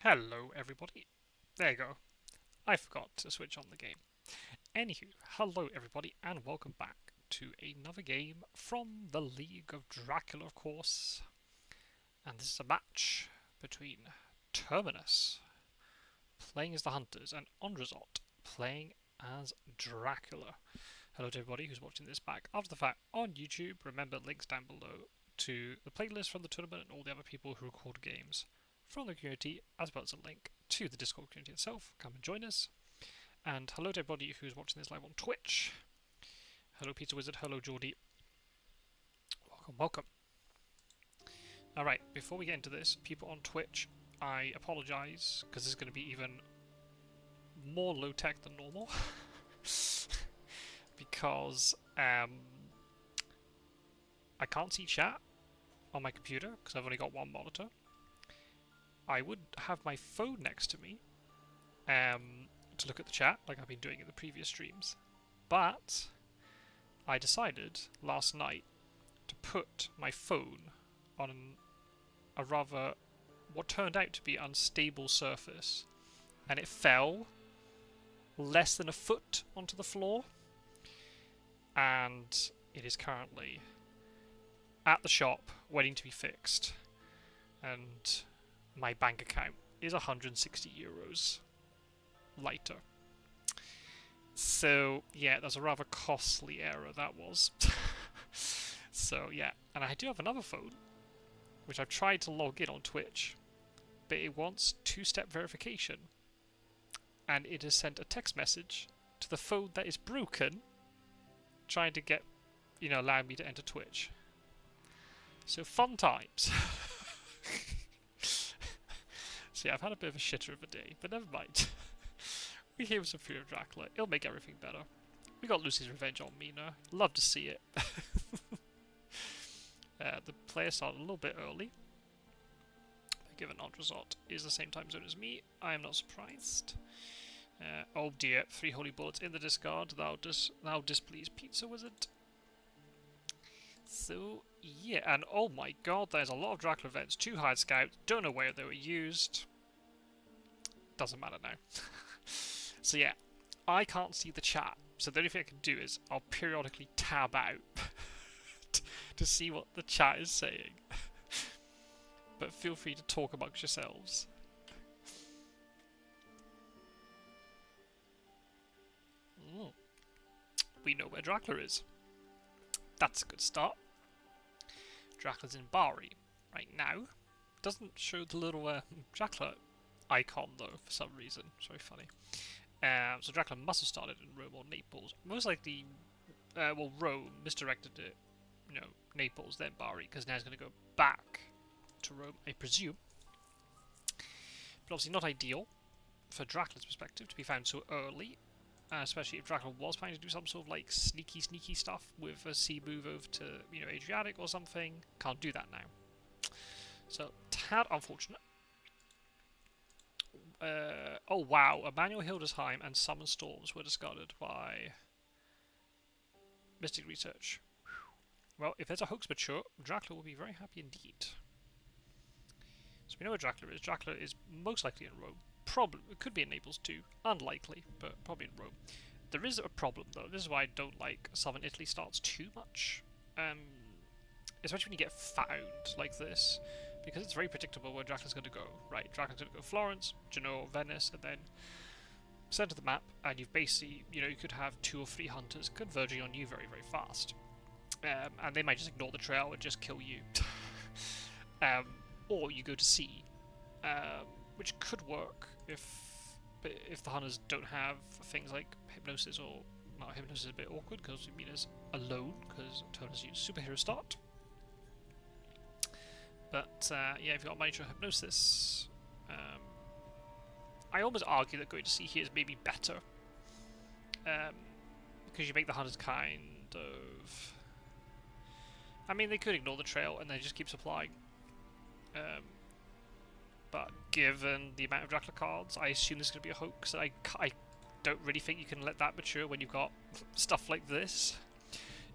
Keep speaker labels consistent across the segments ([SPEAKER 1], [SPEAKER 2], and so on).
[SPEAKER 1] Hello, everybody. There you go. I forgot to switch on the game. Anywho, hello, everybody, and welcome back to another game from the League of Dracula, of course. And this is a match between Terminus, playing as the Hunters, and AndreZot, playing as Dracula. Hello to everybody who's watching this back after the fact on YouTube. Remember, links down below to the playlist from the tournament and all the other people who record games from the community, as well as a link to the Discord community itself. Come and join us. And hello to everybody who's watching this live on Twitch. Hello, Pizza Wizard. Hello, Geordie. Welcome, welcome. Alright, before we get into this, people on Twitch, I apologise, because this is going to be even more low-tech than normal. Because I can't see chat on my computer, because I've only got one monitor. I would have my phone next to me to look at the chat, like I've been doing in the previous streams. But I decided last night to put my phone on a rather, what turned out to be unstable surface, and it fell less than a foot onto the floor, and it is currently at the shop waiting to be fixed, and my bank account is 160 euros lighter. So yeah, that's a rather costly error that was. So yeah, and I do have another phone which I've tried to log in on Twitch, but it wants two-step verification, and it has sent a text message to the phone that is broken trying to get, allow me to enter Twitch. So fun times. So yeah, I've had a bit of a shitter of a day, but never mind. We here with some Fury of Dracula. It'll make everything better. We got Lucy's revenge on Mina. Love to see it. The player started a little bit early. Given AndreZot is the same time zone as me, I am not surprised. Oh dear, 3 holy bullets in the discard. Thou displeased Pizza Wizard. So yeah, and oh my god, there's a lot of Dracula events. 2 hired scouts. Don't know where they were used. Doesn't matter now. So yeah, I can't see the chat, so the only thing I can do is I'll periodically tab out to see what the chat is saying. But feel free to talk amongst yourselves. We know where Dracula is. That's a good start. Dracula's in Bari right now. Doesn't show the little Dracula icon though for some reason. It's very funny. So Dracula must have started in Rome or Naples. Most likely, Rome misdirected it, Naples, then Bari, because now it's going to go back to Rome, I presume. But obviously not ideal for Dracula's perspective to be found so early, especially if Dracula was planning to do some sort of like sneaky stuff with a sea move over to, Adriatic or something. Can't do that now. So, tad unfortunate. Oh wow, Emmanuel Hildesheim and Summon Storms were discarded by Mystic Research. Well, if there's a hoax mature, Dracula will be very happy indeed. So we know where Dracula is. Dracula is most likely in Rome. Probably, it could be in Naples too. Unlikely, but probably in Rome. There is a problem though. This is why I don't like Southern Italy starts too much. Especially when you get found like this. Because it's very predictable where Dracula's going to go. Right, Dracula's going to go Florence, Genoa, Venice, and then center the map, and you've basically, you could have 2 or 3 hunters converging on you very, very fast. And they might just ignore the trail and just kill you. Or you go to sea, which could work if the hunters don't have things like hypnosis, or well, hypnosis is a bit awkward because Mina's alone because Terminus use superhero start. But yeah, if you've got miniature hypnosis, I almost argue that going to sea here is maybe better, because you make the hunters kind of. I mean, they could ignore the trail and they just keep supplying. But given the amount of Dracula cards, I assume this is going to be a hoax. I don't really think you can let that mature when you've got stuff like this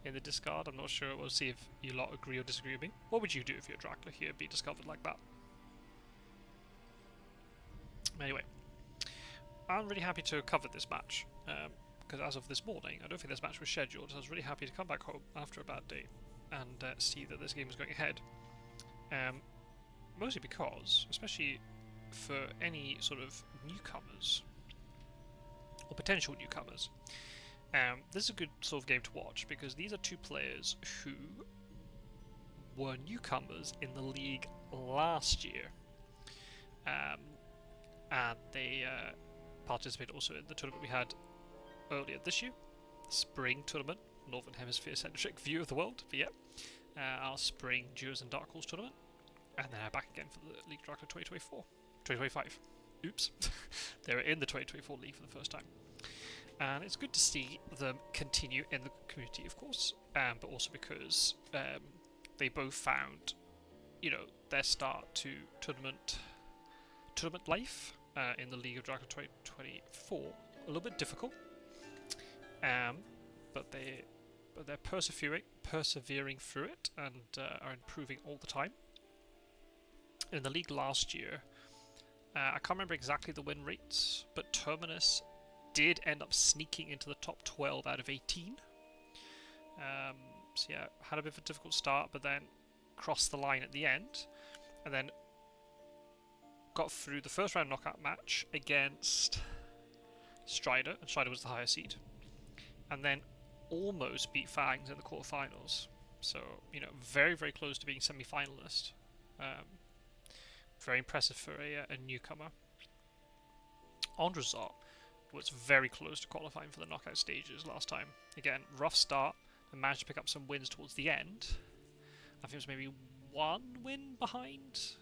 [SPEAKER 1] in the discard. I'm not sure. We'll see if you lot agree or disagree with me. What would you do if your Dracula here be discovered like that? Anyway, I'm really happy to cover this match, because as of this morning, I don't think this match was scheduled, so I was really happy to come back home after a bad day and see that this game was going ahead. Mostly because, especially for any sort of newcomers, or potential newcomers, this is a good sort of game to watch, because these are two players who were newcomers in the league last year. And they participated also in the tournament we had earlier this year, the spring tournament, Northern Hemisphere centric view of the world, but yeah, our spring Duos and Dark Horse tournament, and then back again for the League of Dracula 2025. Oops, they were in the 2024 league for the first time, and it's good to see them continue in the community, of course, but also because they both found, their start to tournament life in the League of Dracula 2024 a little bit difficult, but they're persevering through it, and are improving all the time. In the league last year, I can't remember exactly the win rates, but Terminus did end up sneaking into the top 12 out of 18. So yeah, had a bit of a difficult start, but then crossed the line at the end, and then got through the first round knockout match against Strider, and Strider was the higher seed, and then almost beat Fangs in the quarterfinals. So, very, very close to being semi-finalist. Very impressive for a newcomer. AndreZot was very close to qualifying for the knockout stages last time. Again, rough start, and managed to pick up some wins towards the end. I think it was maybe one win behind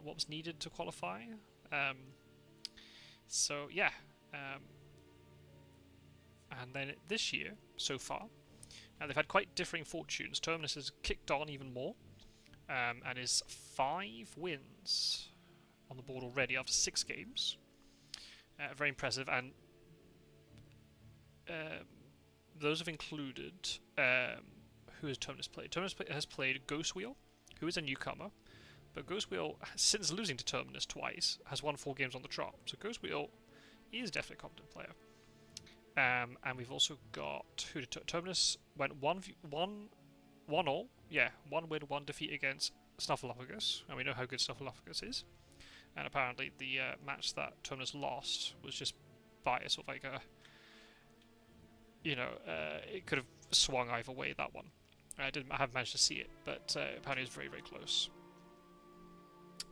[SPEAKER 1] what was needed to qualify. So yeah, and then this year, so far, they've had quite differing fortunes. Terminus has kicked on even more, and is 5 wins on the board already after 6 games. Very impressive, and those have included, who has Terminus played? Terminus has played Ghostwheel, who is a newcomer, but Ghostwheel, since losing to Terminus twice, has won 4 games on the trot. So Ghostwheel is definitely a competent player. And we've also got Terminus went 1-1 yeah, 1 win, 1 defeat against Snuffleupagus, and we know how good Snuffleupagus is. And apparently the match that Terminus lost was just by a sort of like a, it could have swung either way, that one. I haven't managed to see it, but apparently it's very, very close.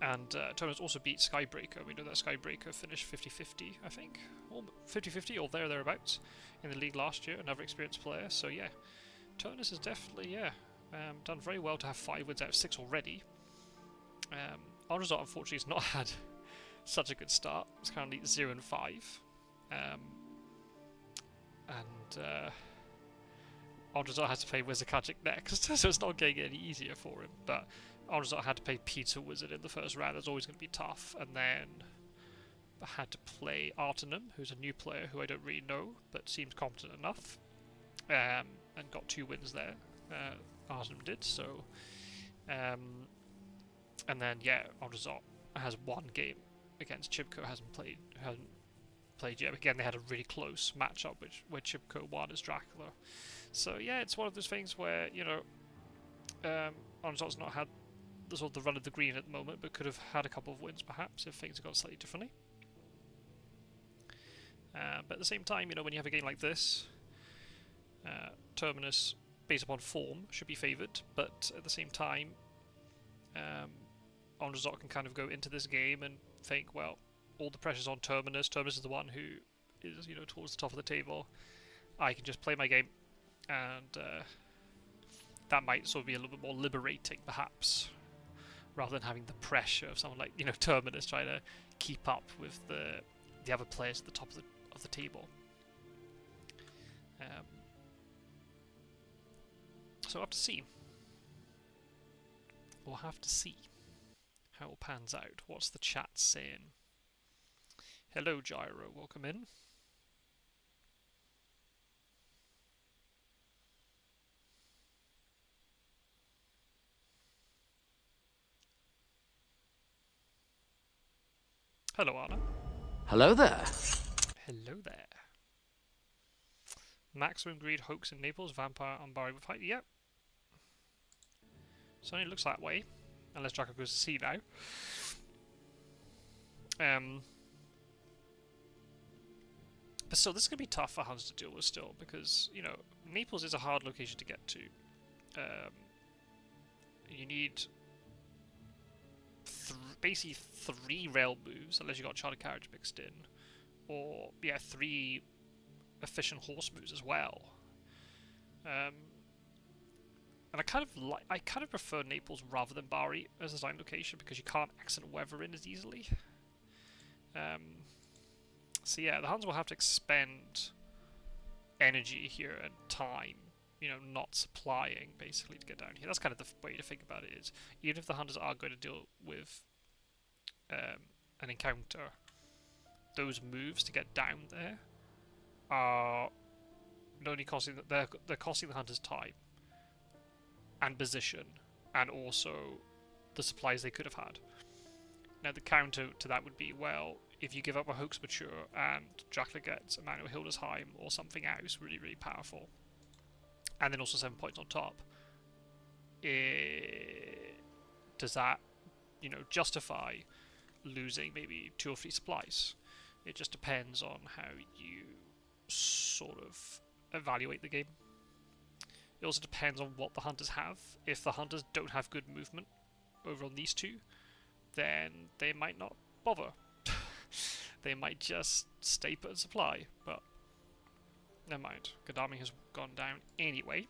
[SPEAKER 1] And Terminus also beat Skybreaker. We know that Skybreaker finished 50-50, I think. Or 50-50 or thereabouts in the league last year, another experienced player. So yeah, Terminus has definitely, done very well to have 5 wins out of 6 already. AndreZot unfortunately has not had such a good start. It's currently 0-5. AndreZot has to play Wizardkagic next, so it's not getting any easier for him. But AndreZot had to play Peter Wizard in the first round. That's always going to be tough. And then I had to play Artenim, who's a new player who I don't really know, but seems competent enough. And got 2 wins there. Artenim did, so... and then, yeah, AndreZot has 1 game against Chibco, hasn't played yet. Again, they had a really close matchup, where Chibco won as Dracula. So, yeah, it's one of those things where, AndreZot's not had the sort of the run of the green at the moment, but could have had a couple of wins, perhaps, if things had gone slightly differently. But at the same time, when you have a game like this, Terminus, based upon form, should be favoured, but at the same time, AndreZot can kind of go into this game and think, well, all the pressure's on Terminus. Terminus is the one who is, towards the top of the table. I can just play my game, and that might sort of be a little bit more liberating, perhaps, rather than having the pressure of someone like, Terminus trying to keep up with the other players at the top of the table. So we'll have to see. We'll have to see how it pans out. What's the chat saying? Hello, Gyro. Welcome in. Hello, Anna.
[SPEAKER 2] Hello there.
[SPEAKER 1] Hello there. Maximum greed, hoax in Naples, vampire on Barry with height. Yep. Certainly looks that way. Unless Draco goes to sea now. But still, this is going to be tough for Hunters to deal with still, because, you know, Naples is a hard location to get to. You need basically 3 rail moves, unless you got chartered carriage mixed in. Or, yeah, 3 efficient horse moves as well. And I kind of prefer Naples rather than Bari as a design location, because you can't accident weather in as easily. So yeah, the Huns will have to expend energy here and time, you know, not supplying basically to get down here. That's kind of the way to think about it. Is even if the Hunters are going to deal with an encounter, those moves to get down there are not only costing they're costing the Hunters time and position, and also the supplies they could have had. Now the counter to that would be, well, if you give up a Hoax Mature and Dracula gets Emmanuel Hildesheim or something else really, really powerful, and then also 7 points on top, does that, you know, justify losing maybe 2 or 3 supplies? It just depends on how you sort of evaluate the game. It also depends on what the Hunters have. If the Hunters don't have good movement over on these 2, then they might not bother. They might just stay put and supply, but never mind. Gadami has gone down anyway.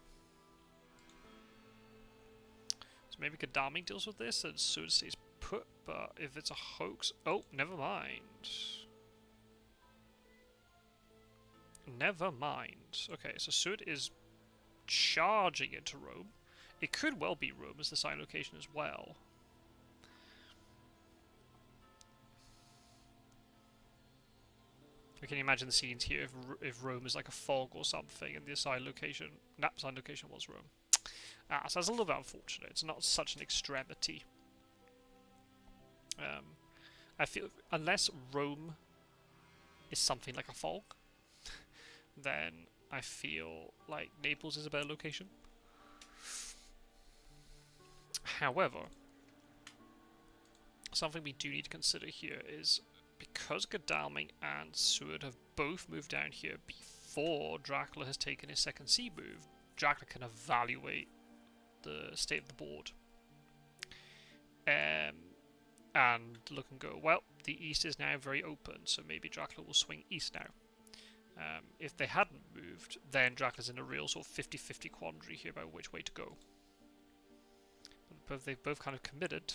[SPEAKER 1] So maybe Gadami deals with this and Sud stays put, but if it's a hoax... Oh, never mind. Never mind. Okay, so Sud is charging into Rome. It could well be Rome as the sign location as well. I can imagine the scenes here if Rome is like a fog or something, and the assigned location, that assigned location was Rome. So that's a little bit unfortunate. It's not such an extremity. I feel unless Rome is something like a fog, then I feel like Naples is a better location. However, something we do need to consider here is, because Godalming and Seward have both moved down here before Dracula has taken his second sea move, Dracula can evaluate the state of the board. And look and go, well, the east is now very open, so maybe Dracula will swing east now. If they hadn't moved, then Dracula's in a real sort of 50-50 quandary here about which way to go. But they've both kind of committed.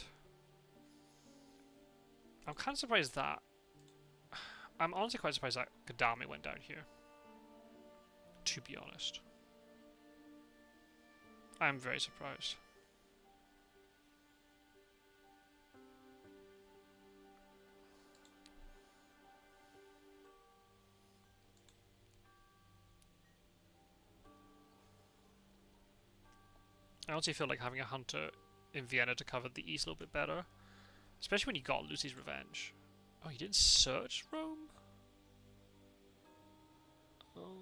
[SPEAKER 1] I'm kind of surprised that... I'm honestly quite surprised that Gadami went down here. To be honest. I'm very surprised. I honestly feel like having a hunter in Vienna to cover the east a little bit better. Especially when you got Lucy's Revenge. Oh, you didn't search Rome? Oh.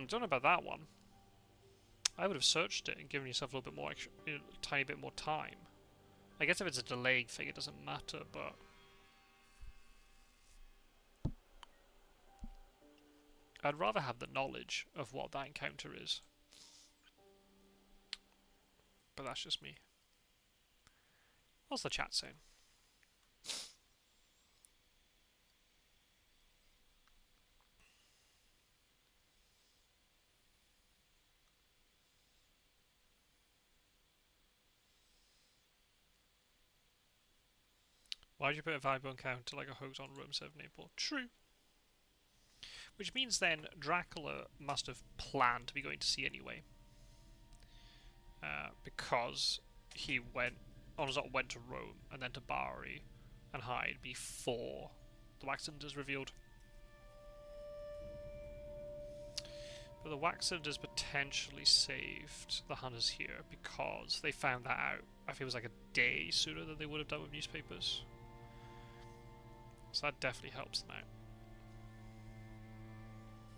[SPEAKER 1] Don't know about that one. I would have searched it and given yourself a little bit more, extra, tiny bit more time. I guess if it's a delayed thing, it doesn't matter, but... I'd rather have the knowledge of what that encounter is. But that's just me. What's the chat saying? Why'd you put a valuable encounter like a hoax on Rome 7 April? True. Which means then Dracula must have planned to be going to sea anyway. Because he AndreZot went to Rome and then to Bari and Hyde before the Wax Cylinders revealed. But the wax cylinder is potentially saved the hunters here because they found that out. I think it was like a day sooner than they would have done with newspapers. So that definitely helps them out.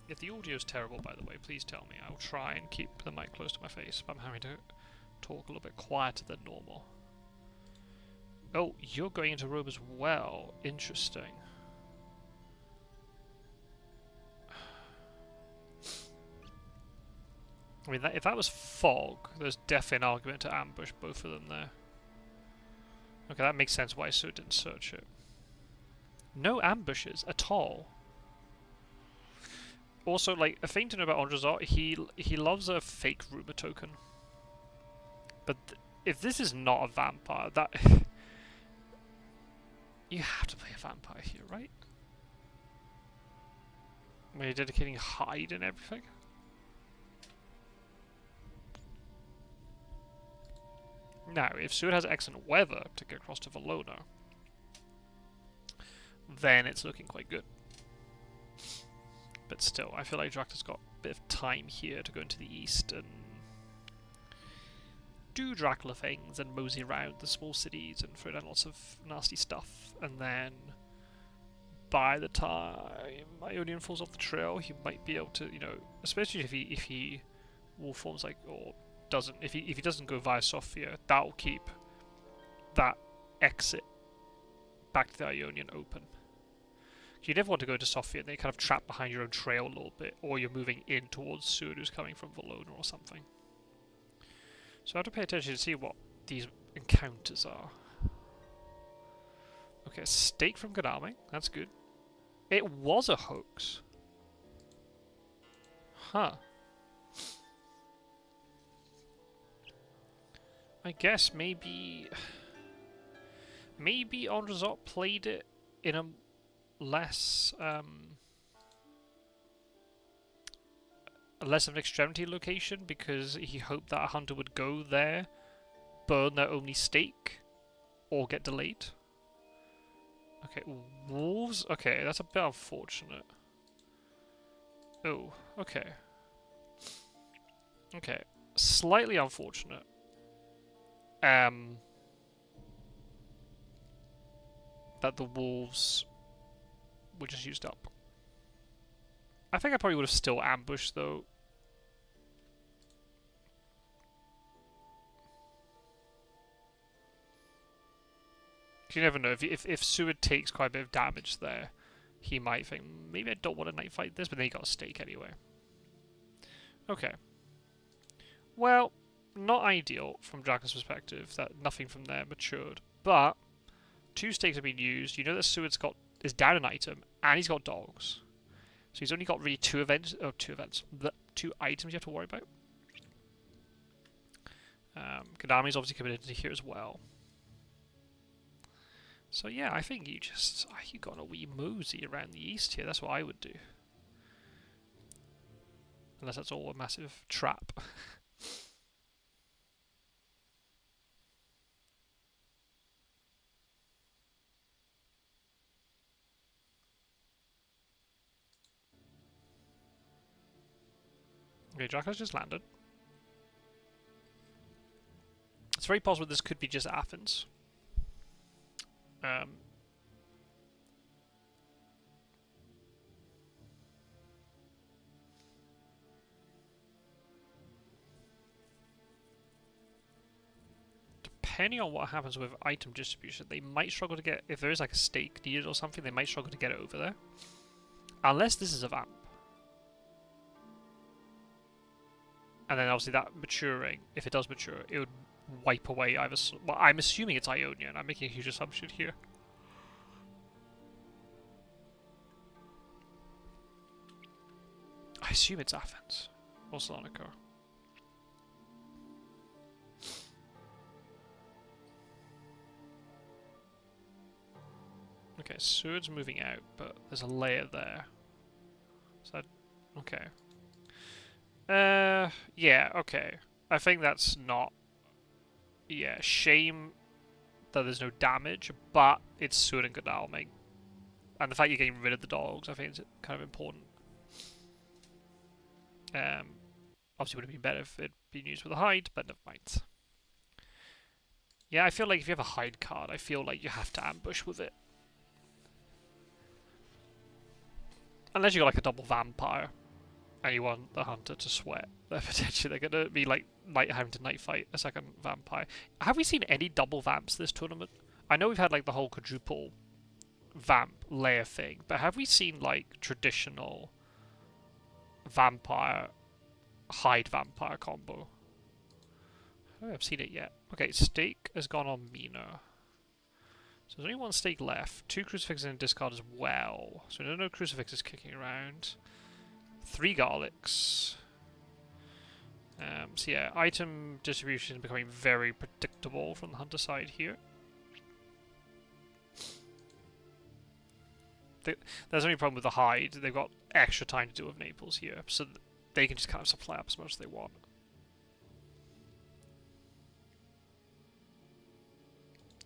[SPEAKER 1] If the audio's terrible, by the way, please tell me. I'll try and keep the mic close to my face, but I'm having to talk a little bit quieter than normal. Oh, you're going into Rome as well. Interesting. I mean, if that was fog, there's definitely an argument to ambush both of them there. Okay, that makes sense why Sue didn't search it. No ambushes at all. Also, like, a thing to know about AndreZot, he loves a fake rumor token. But if this is not a vampire, that... you have to play a vampire here, right? When you're dedicating hide and everything? Now, if Seward has excellent weather to get across to Valona, then it's looking quite good. But still, I feel like Dracula's got a bit of time here to go into the east and do Dracula things and mosey around the small cities and throw down lots of nasty stuff. And then, by the time Ionian falls off the trail, he might be able to, you know, especially if he wolf forms like, or doesn't, if he doesn't go via Sofia, that will keep that exit back to the Ionian open. You never want to go to Sofia and then you're kind of trapped behind your own trail a little bit, or you're moving in towards Seward who's coming from Valona or something. So I have to pay attention to see what these encounters are. Okay, a stake from Godalming, that's good. It was a hoax. Huh. I guess maybe AndreZot played it in a less of an extremity location because he hoped that a hunter would go there, burn their only stake, or get delayed. Okay, wolves? Okay, that's a bit unfortunate. Oh, okay. Okay, slightly unfortunate. That the wolves were just used up. I think I probably would have still ambushed though. You never know. If Seward takes quite a bit of damage there, he might think, maybe I don't want to night fight this, but then he got a stake anyway. Okay. Well, not ideal from Dracula's perspective that nothing from there matured, but 2 stakes have been used. You know that Seward's is down an item, and he's got dogs. So he's only got really 2 items you have to worry about. Kadami's obviously coming into here as well. So yeah, I think you got a wee mosey around the east here. That's what I would do. Unless that's all a massive trap. Okay, Dracula's just landed. It's very possible this could be just Athens. Depending on what happens with item distribution, they might struggle to get, if there is like a stake needed or something, they might struggle to get it over there. Unless this is a vamp. And then obviously that maturing, if it does mature, it would wipe away either... Well, I'm assuming it's Ionian. I'm making a huge assumption here. I assume it's Athens. Or Salonika. Okay, Seward's moving out, but there's a layer there. So that... Okay. Yeah, okay. I think that's not... Yeah, shame that there's no damage, but it's Seward and Godalming. And the fact you're getting rid of the dogs, I think is kind of important. Obviously would have been better if it'd been used with a hide, but never mind. Yeah, I feel like if you have a hide card, I feel like you have to ambush with it. Unless you got like a double vampire, and you want the hunter to sweat, then potentially they're going to be like having to night fight a second vampire. Have we seen any double vamps this tournament? I know we've had like the whole quadruple vamp layer thing, but have we seen like traditional vampire hide vampire combo? I don't think I've seen it yet. Okay, stake has gone on Mina. So there's only one stake left. 2 crucifixes in discard as well. So no crucifixes kicking around. 3 garlics. So yeah, item distribution is becoming very predictable from the hunter side here. There's only problem with the hide. They've got extra time to deal with Naples here, so they can just kind of supply up as much as they want.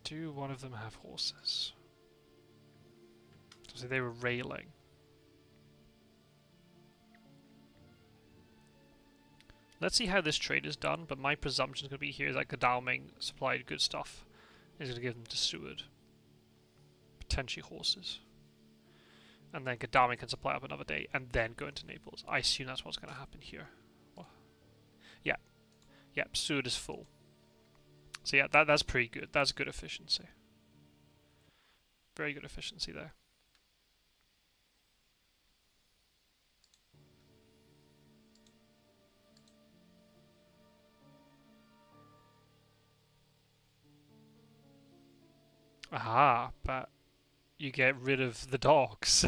[SPEAKER 1] Do one of them have horses? So they were railing. Let's see how this trade is done, but my presumption is going to be here is that Godalming supplied good stuff. He's going to give them to Seward. Potentially horses. And then Godalming can supply up another day, and then go into Naples. I assume that's what's going to happen here. Well, yeah. Yep, Seward is full. So yeah, that's pretty good. That's good efficiency. Very good efficiency there. Aha, but you get rid of the dogs.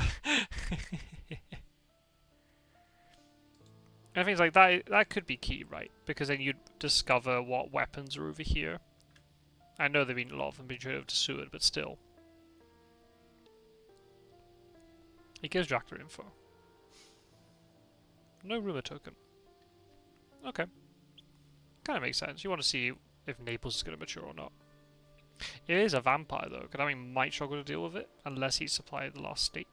[SPEAKER 1] And things like that could be key, right? Because then you'd discover what weapons are over here. I know there've been a lot of them being traded over to Seward, but still. He gives Dracula info. No rumor token. Okay. Kind of makes sense. You want to see if Naples is going to mature or not. It is a vampire though. Godalming might struggle to deal with it unless he supplied the last stake.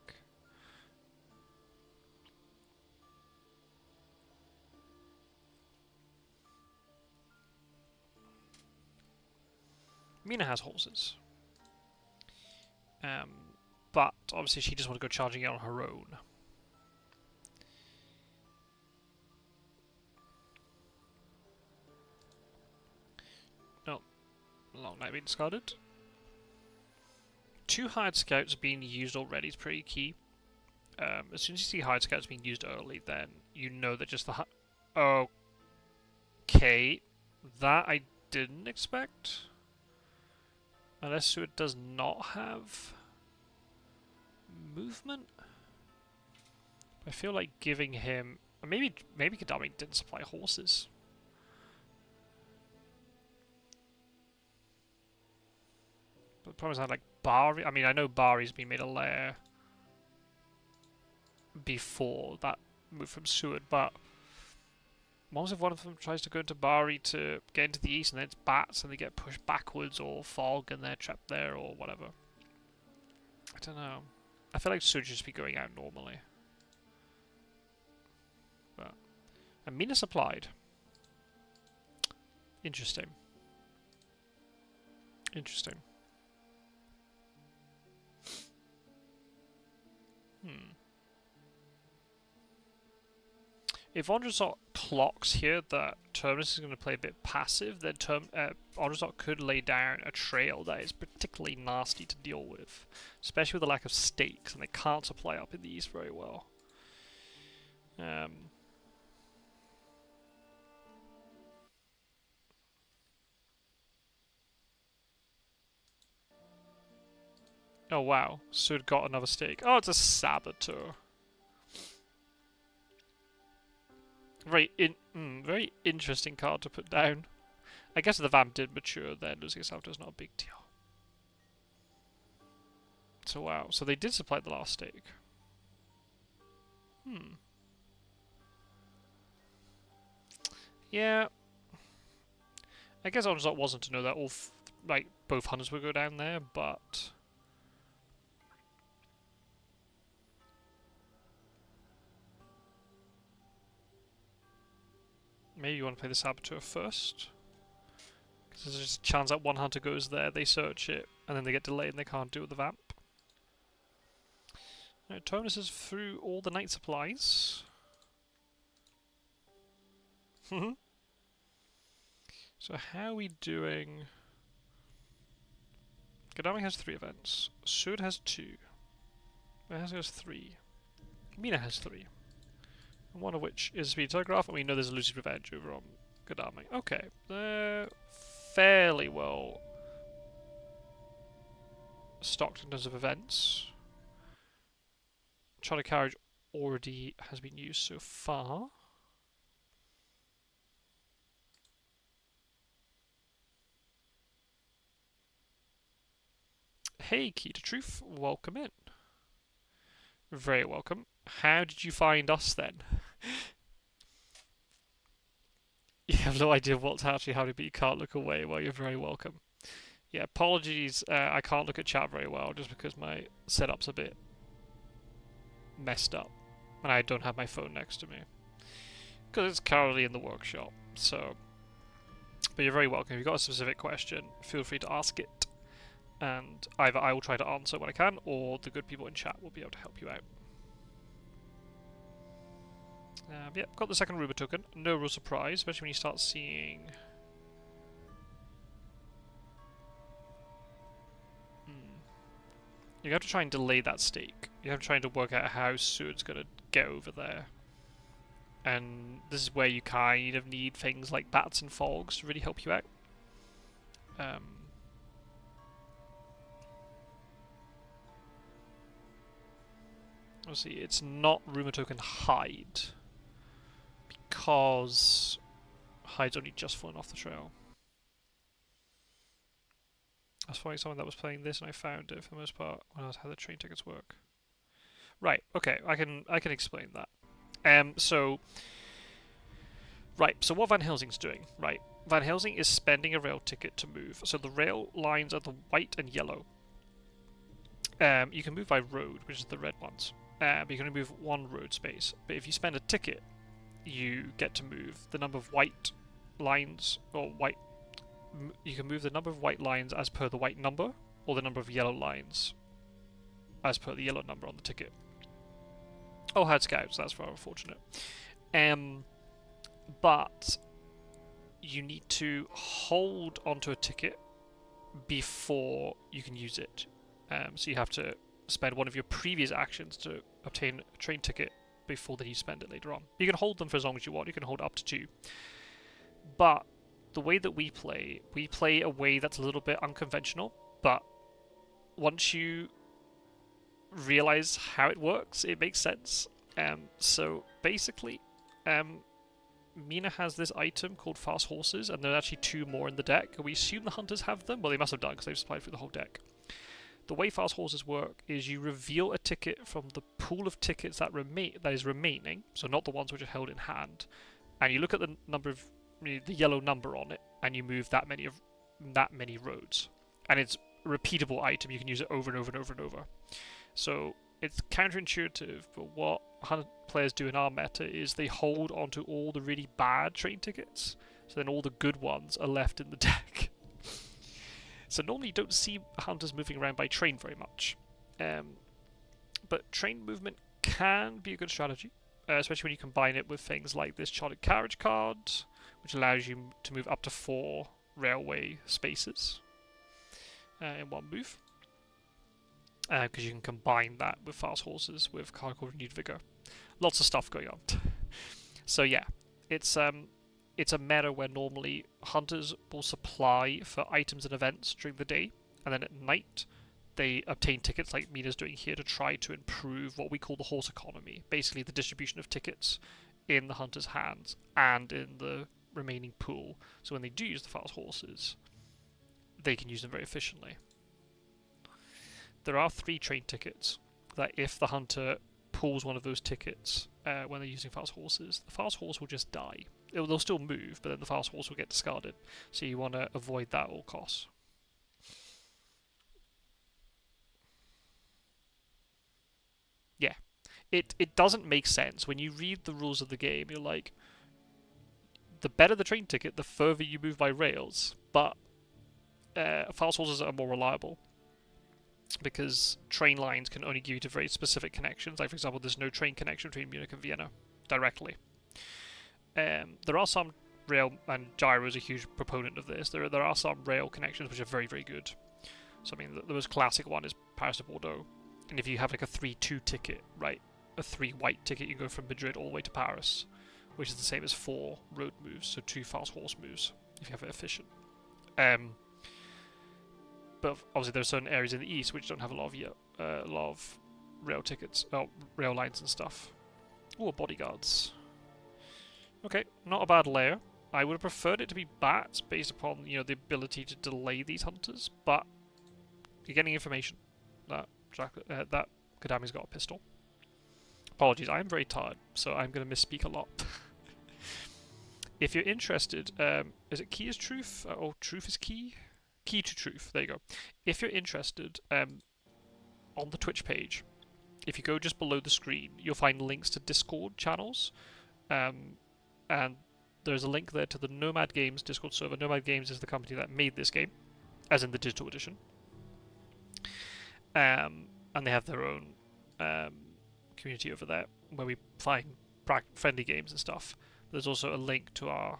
[SPEAKER 1] Mina has horses. But obviously she just wants to go charging it on her own. No. Long night being discarded. 2 hired scouts being used already is pretty key. As soon as you see hired scouts being used early, then you know that just the okay, that I didn't expect. Unless it does not have movement. I feel like giving him maybe Godalming didn't supply horses. But the problem is that like Bari. I mean, I know Bari's been made a lair before that move from Seward, but what if one of them tries to go into Bari to get into the east and then it's bats and they get pushed backwards, or fog and they're trapped there, or whatever? I don't know. I feel like Seward should just be going out normally. But Mina supplied. Interesting. Interesting. If AndreZot clocks here that Terminus is going to play a bit passive, then AndreZot could lay down a trail that is particularly nasty to deal with, especially with the lack of stakes, and they can't supply up in the east very well. Oh wow, so it got another stake. Oh, it's a Saboteur. Very interesting card to put down. I guess if the Vamp did mature, then losing a Saboteur is not a big deal. So wow, so they did supply the last stake. Yeah. I guess AndreZot wasn't to know that like both hunters would go down there, but Maybe you want to play the Saboteur first. Because there's just a chance that one hunter goes there, they search it, and then they get delayed and they can't do it with the Vamp. Right, Terminus is through all the night supplies. So how are we doing? Gadami has 3 events. Sud has 2. It has 3. Mina has 3. And one of which is Speed Telegraph, and we know there's a Lucy's Revenge over on Gadami. Okay. They're fairly well stocked in terms of events. Charter Carriage already has been used so far. Hey, Key to Truth, welcome in. Very welcome. How did you find us then? You have no idea what's actually happening, but you can't look away. Well, you're very welcome. Yeah, apologies, I can't look at chat very well just because my setup's a bit messed up. And I don't have my phone next to me. Because it's currently in the workshop, so... But you're very welcome. If you've got a specific question, feel free to ask it. And either I will try to answer when I can, or the good people in chat will be able to help you out. Yeah, got the second Ruber token. No real surprise, especially when you start seeing... You have to try and delay that stake. You have to try to work out how Sud's going to get over there. And this is where you kind of need things like bats and fogs to really help you out. Obviously, it's not Rumor Token Hide, because Hide's only just fallen off the trail. I was finding someone that was playing this and I found it for the most part when I was how the train tickets work. Right, okay, I can explain that. So what Van Helsing's doing, right? Van Helsing is spending a rail ticket to move. So the rail lines are the white and yellow. You can move by road, which is the red ones. But you can only move 1 road space. But if you spend a ticket, you get to move the number of white lines, or white... You can move the number of white lines as per the white number, or the number of yellow lines as per the yellow number on the ticket. Oh, had scouts, that's very unfortunate. But you need to hold onto a ticket before you can use it. So you have to spend one of your previous actions to obtain a train ticket before then you spend it later on. You can hold them for as long as you want. You can hold up to 2. But the way that we play a way that's a little bit unconventional, but once you realize how it works, it makes sense. So basically, Mina has this item called Fast Horses, and there are actually 2 more in the deck. We assume the hunters have them. Well, they must have done because they've supplied through the whole deck. The way Fast Horses work is you reveal a ticket from the pool of tickets that is remaining, so not the ones which are held in hand, and you look at the number of the yellow number on it, and you move that many roads, and it's a repeatable item. You can use it over and over and over and over. So it's counterintuitive, but what players do in our meta is they hold onto all the really bad train tickets, so then all the good ones are left in the deck. So normally you don't see hunters moving around by train very much. But train movement can be a good strategy, especially when you combine it with things like this chartered carriage card, which allows you to move up to 4 railway spaces in one move. Because you can combine that with Fast Horses with a card called Renewed Vigor. Lots of stuff going on. So yeah, it's a meta where normally hunters will supply for items and events during the day, and then at night they obtain tickets like Mina's doing here to try to improve what we call the horse economy, basically the distribution of tickets in the hunter's hands and in the remaining pool. So when they do use the Fast Horses, they can use them very efficiently. There are 3 train tickets that if the hunter pulls one of those tickets when they're using Fast Horses, the Fast Horse will just die. They'll still move, but then the Fast Horse will get discarded. So you want to avoid that at all costs. Yeah. It doesn't make sense. When you read the rules of the game, you're like, the better the train ticket, the further you move by rails. But fast horses are more reliable because train lines can only give you to very specific connections. Like, for example, there's no train connection between Munich and Vienna directly. There are some rail, and Gyro is a huge proponent of this. There are some rail connections which are very, very good. So, I mean, the most classic one is Paris to Bordeaux. And if you have like a 3-2 ticket, right, a 3 white ticket, you go from Madrid all the way to Paris, which is the same as 4 road moves, so 2 fast horse moves, if you have it efficient. But obviously there are certain areas in the east which don't have a lot of rail tickets, rail lines and stuff. Ooh, bodyguards. Okay, not a bad layer. I would have preferred it to be bats based upon, you know, the ability to delay these hunters, but you're getting information that that Kodami's got a pistol. Apologies, I am very tired, so I'm going to misspeak a lot. If you're interested, is it key is truth? Or truth is key? Key to truth, there you go. If you're interested, on the Twitch page, if you go just below the screen, you'll find links to Discord channels, and there's a link there to the Nomad Games Discord server. Nomad Games is the company that made this game, as in the digital edition. And they have their own community over there where we find friendly games and stuff. There's also a link to a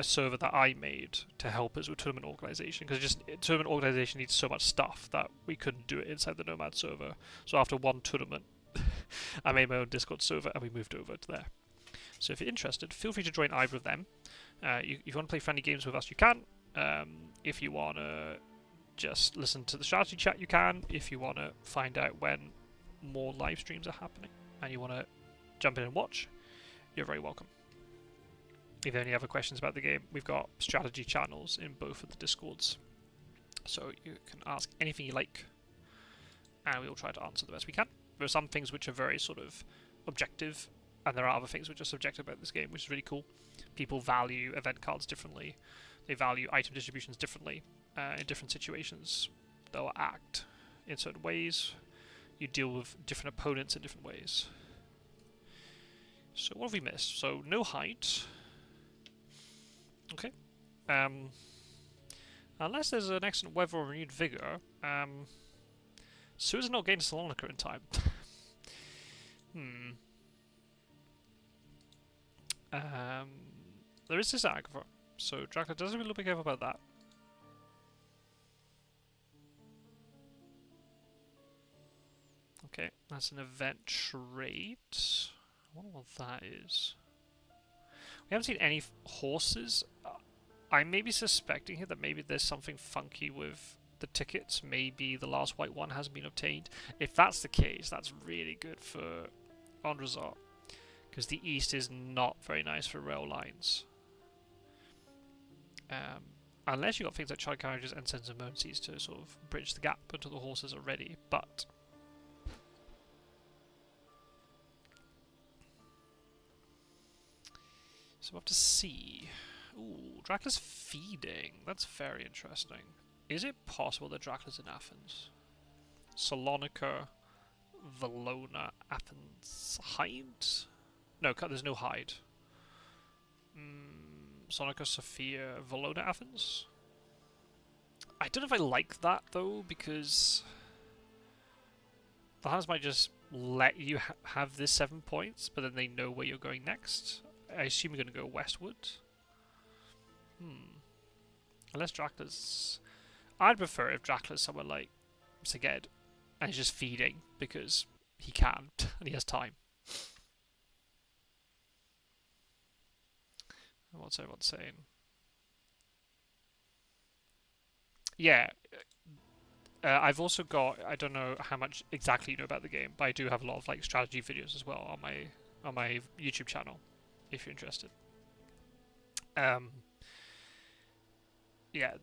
[SPEAKER 1] server that I made to help us with tournament organization, because tournament organization needs so much stuff that we couldn't do it inside the Nomad server. So after one tournament, I made my own Discord server and we moved over to there. So if you're interested, feel free to join either of them. If you want to play friendly games with us, you can. If you want to just listen to the strategy chat, you can. If you want to find out when more live streams are happening and you want to jump in and watch, you're very welcome. If you have any other questions about the game, we've got strategy channels in both of the Discords. So you can ask anything you like, and we will try to answer the best we can. There are some things which are very sort of objective, and there are other things which are subjective about this game, which is really cool. People value event cards differently. They value item distributions differently. In different situations, they'll act in certain ways. You deal with different opponents in different ways. So what have we missed? So no height. Okay. Unless there's an excellent weather or renewed vigor, Sue's not getting to Salonika in time. There is this aggro, so Dracula doesn't really be careful about that. Okay, that's an event trait. I wonder what that is. We haven't seen any horses. I may be suspecting here that maybe there's something funky with the tickets. Maybe the last white one hasn't been obtained. If that's the case, that's really good for AndreZot, because the east is not very nice for rail lines. Unless you've got things like child carriages and sense of emergencies to sort of bridge the gap until the horses are ready, but so we'll have to see. Ooh, Dracula's feeding. That's very interesting. Is it possible that Dracula's in Athens? Salonika, Valona, Athens, Hyde? No, there's no Hyde. Salonika, Sophia, Valona, Athens? I don't know if I like that though, because the Huns might just let you have this 7 points, but then they know where you're going next. I assume you're going to go westward. Unless Dracula's... I'd prefer if Dracula's somewhere like Szeged and he's just feeding because he can and he has time. What's everyone saying? Yeah. I've also got... I don't know how much exactly you know about the game, but I do have a lot of like strategy videos as well on my YouTube channel, if you're interested. Yeah,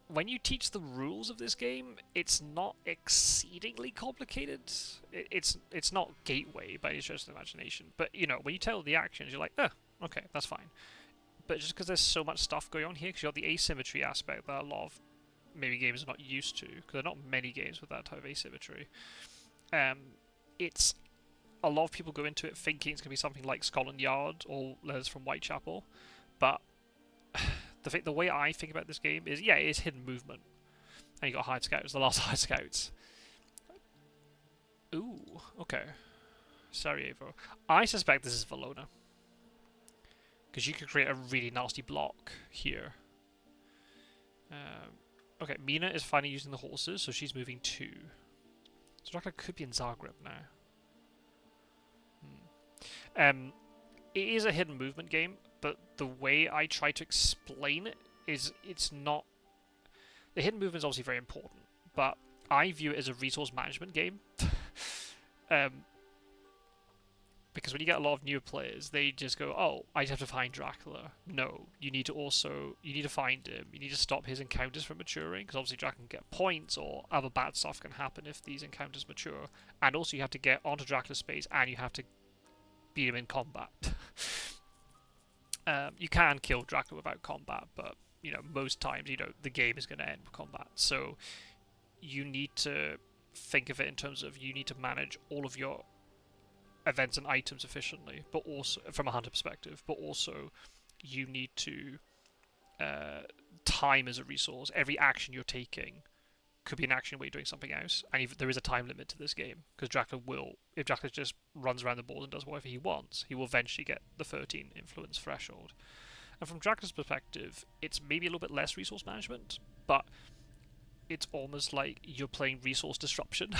[SPEAKER 1] when you teach the rules of this game, it's not exceedingly complicated. It's not gateway by any stretch of the imagination, but you know, when you tell the actions, you're like, oh, okay, that's fine. But just because there's so much stuff going on here, because you got the asymmetry aspect that a lot of maybe games are not used to, because there are not many games with that type of asymmetry. It's a lot of people go into it thinking it's going to be something like Scotland Yard or Letters from Whitechapel, but the way I think about this game is, yeah, it is hidden movement, and you got hide scouts, the last hide scouts. Ooh, okay. Sarajevo. I suspect this is Valona, because you could create a really nasty block here. Okay, Mina is finally using the horses, so she's moving 2. So Dracula could be in Zagreb now. It is a hidden movement game, but the way I try to explain it is it's not... The hidden movement is obviously very important, but I view it as a resource management game. Because when you get a lot of newer players, they just go, oh, I just have to find Dracula. No, you need to find him. You need to stop his encounters from maturing, because obviously Dracula can get points, or other bad stuff can happen if these encounters mature. And also you have to get onto Dracula's space, and you have to beat him in combat. You can kill Dracula without combat, but, you know, most times, you know, the game is going to end with combat. So you need to think of it in terms of, you need to manage all of your events and items efficiently, but also from a hunter perspective, but also you need to time as a resource. Every action you're taking could be an action where you're doing something else, and there is a time limit to this game, because Dracula will, if Dracula just runs around the board and does whatever he wants, he will eventually get the 13 influence threshold. And from Dracula's perspective, it's maybe a little bit less resource management, but it's almost like you're playing resource disruption.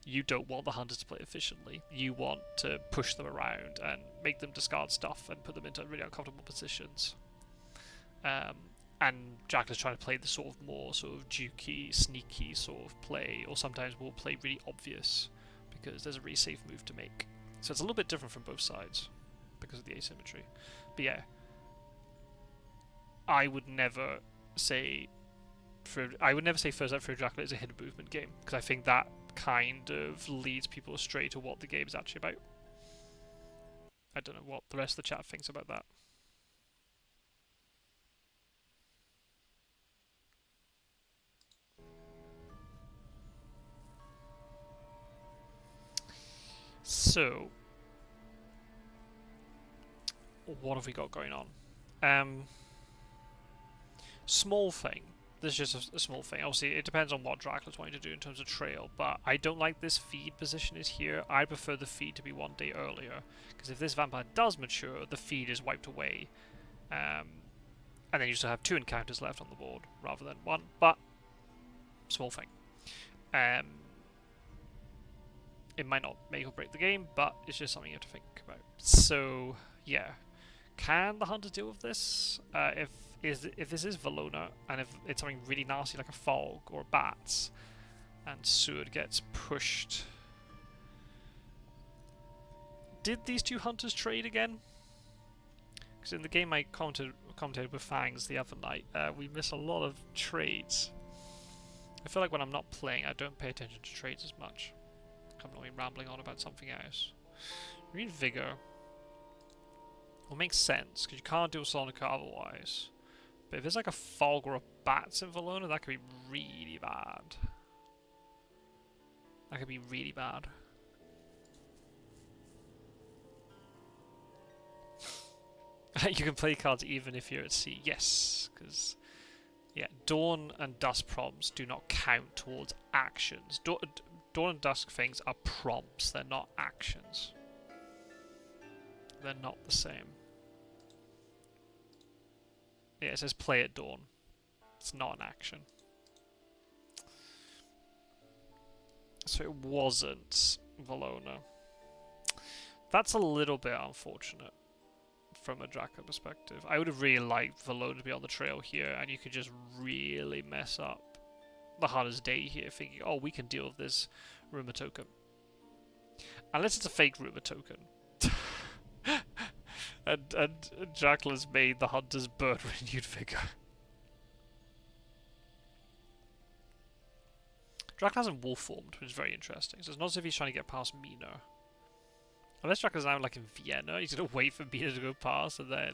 [SPEAKER 1] You don't want the hunters to play efficiently. You want to push them around and make them discard stuff and put them into really uncomfortable positions. And Dracula's trying to play the sort of more sort of jukey, sneaky sort of play, or sometimes will play really obvious because there's a really safe move to make. So it's a little bit different from both sides because of the asymmetry. But yeah, I would never say first out Fury of Dracula is a hidden movement game, because I think that kind of leads people astray to what the game is actually about. I don't know what the rest of the chat thinks about that. So, what have we got going on? Small thing. This is just a small thing. Obviously, it depends on what Dracula's wanting to do in terms of trail, but I don't like this feed position is here. I prefer the feed to be 1 day earlier, because if this vampire does mature, the feed is wiped away. And then you still have 2 encounters left on the board, rather than 1, but small thing. It might not make or break the game, but it's just something you have to think about. So, yeah. Can the hunters deal with this? If this is Valona, and if it's something really nasty like a fog or bats, and Seward gets pushed... Did these 2 hunters trade again? Because in the game I commentated with Fangs the other night, we miss a lot of trades. I feel like when I'm not playing, I don't pay attention to trades as much. I'm not even rambling on about something else. Read Vigor. Well, makes sense, because you can't do a Sonica otherwise. But if there's like a fog or a bats in Valona, that could be really bad. That could be really bad. You can play cards even if you're at sea. Yes, because yeah, Dawn and Dusk prompts do not count towards actions. Dawn and Dusk things are prompts, they're not actions. They're not the same. Yeah, it says play at dawn. It's not an action. So it wasn't Valona. That's a little bit unfortunate from a Dracula perspective. I would have really liked Valona to be on the trail here, and you could just really mess up the hardest day here, thinking, oh, we can deal with this rumor token. Unless it's a fake rumor token. and Dracula's made the hunters burn renewed vigor. Dracula hasn't wolf formed, which is very interesting. So it's not as if he's trying to get past Mina. Unless Dracula's now like in Vienna, he's going to wait for Mina to go past and then...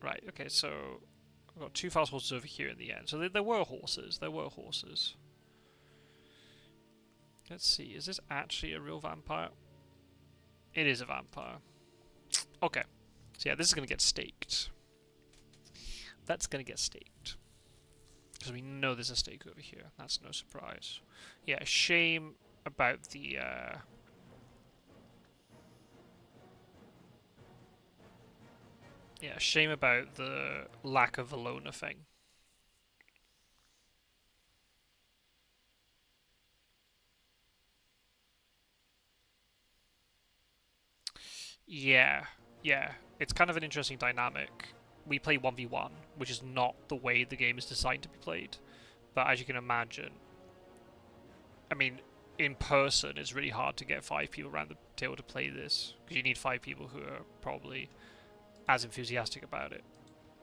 [SPEAKER 1] Right, okay, so... I've got 2 fast horses over here in the end. So there were horses. There were horses. Let's see, is this actually a real vampire? It is a vampire. Okay. So yeah, this is going to get staked. That's going to get staked. Because we know there's a stake over here. That's no surprise. Yeah, shame about the... Yeah, shame about the lack of Valona thing. Yeah, yeah. It's kind of an interesting dynamic. We play 1v1, which is not the way the game is designed to be played. But as you can imagine, I mean, in person, it's really hard to get 5 people around the table to play this. Because you need 5 people who are probably as enthusiastic about it.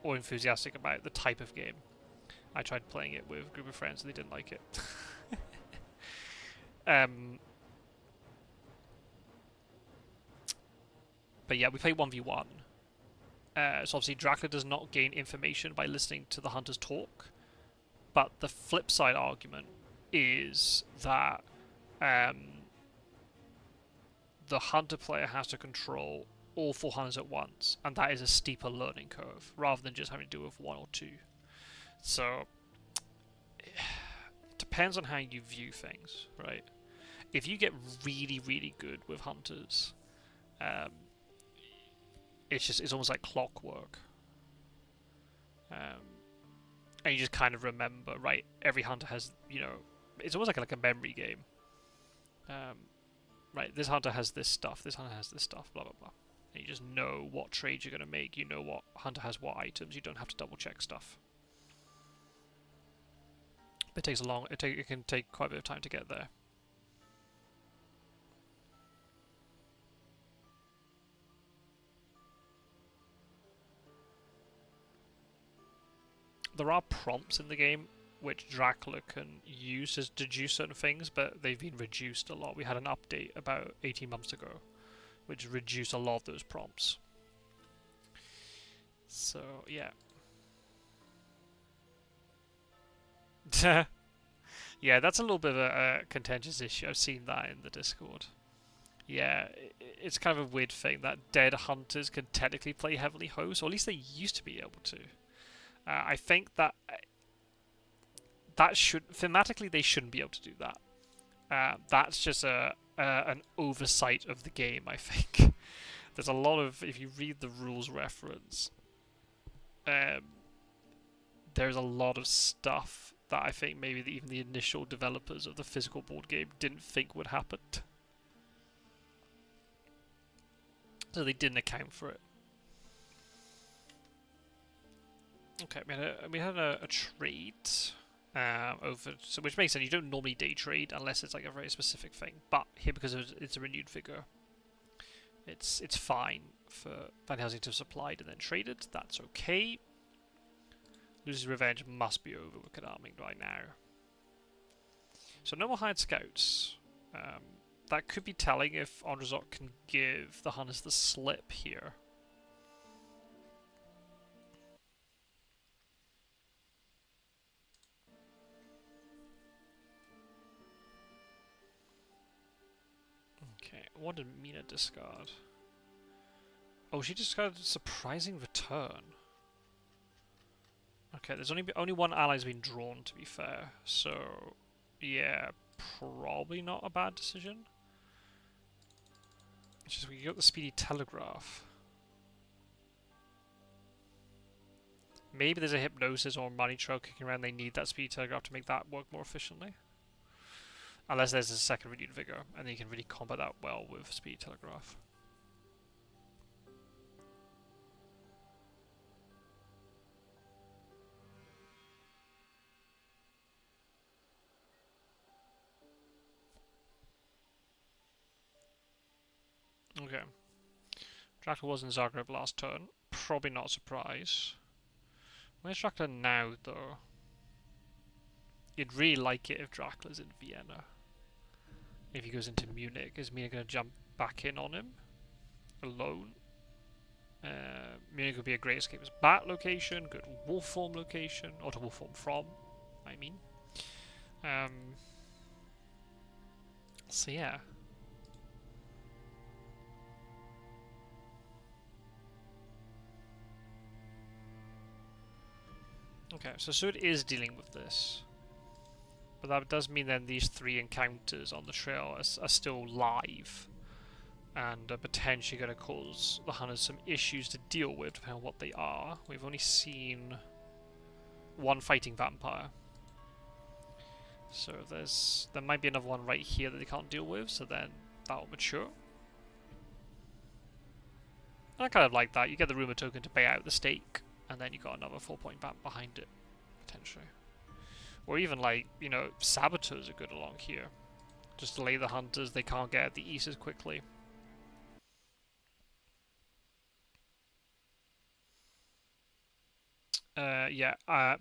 [SPEAKER 1] Or enthusiastic about the type of game. I tried playing it with a group of friends and they didn't like it. But yeah, we play 1v1. So obviously Dracula does not gain information by listening to the hunters talk. But the flip side argument is that the hunter player has to control all 4 hunters at once, and that is a steeper learning curve, rather than just having to do with 1 or 2. So, it depends on how you view things, right? If you get really, really good with hunters, it's almost like clockwork. And you just kind of remember, right, every hunter has, it's almost like a memory game. Right, this hunter has this stuff, this hunter has this stuff, blah, blah, blah. And you just know what trades you're going to make, you know what hunter has what items, you don't have to double check stuff. But it takes it can take quite a bit of time to get there. There are prompts in the game which Dracula can use to deduce certain things, but they've been reduced a lot. We had an update about 18 months ago, which reduced a lot of those prompts. So, yeah. Yeah, that's a little bit of a contentious issue. I've seen that in the Discord. Yeah, it's kind of a weird thing that dead hunters can technically play heavily host, or at least they used to be able to. I think that thematically they shouldn't be able to do that. That's just an oversight of the game, I think. There's a lot of, if you read the rules reference, there's a lot of stuff that I think maybe even the initial developers of the physical board game didn't think would happen. So they didn't account for it. Okay, we had a trade over, so which makes sense. You don't normally day trade unless it's like a very specific thing, but here because it's a renewed figure, it's fine for Van Helsing to have supplied and then traded. That's okay. Losing Revenge must be over with Kadaming right now. So no more hired scouts. That could be telling if AndreZot can give the hunters the slip here. Okay, what did Mina discard? Oh, she discarded Surprising Return. Okay, there's only one ally's been drawn, to be fair. So, yeah, probably not a bad decision. It's just we got the Speedy Telegraph. Maybe there's a Hypnosis or Money Trail kicking around. They need that Speedy Telegraph to make that work more efficiently. Unless there's a second Renewed Vigor, and then you can really combat that well with Speedy Telegraph. Okay. Dracula was in Zagreb last turn. Probably not a surprise. Where's Dracula now, though? You'd really like it if Dracula's in Vienna. If he goes into Munich, is Mina going to jump back in on him? Alone? Munich would be a great escape as bat location, good wolf form location, or to wolf form from, I mean. So yeah. Okay, so Sud is dealing with this. But that does mean then these 3 encounters on the trail are still live. And are potentially going to cause the hunters some issues to deal with, depending on what they are. We've only seen 1 fighting vampire. So there might be another one right here that they can't deal with, so then that'll mature. I kind of like that. You get the rumour token to pay out the stake, and then you got another 4-point vamp behind it, potentially. Or even like, you know, saboteurs are good along here. Just delay the hunters, they can't get at the east as quickly.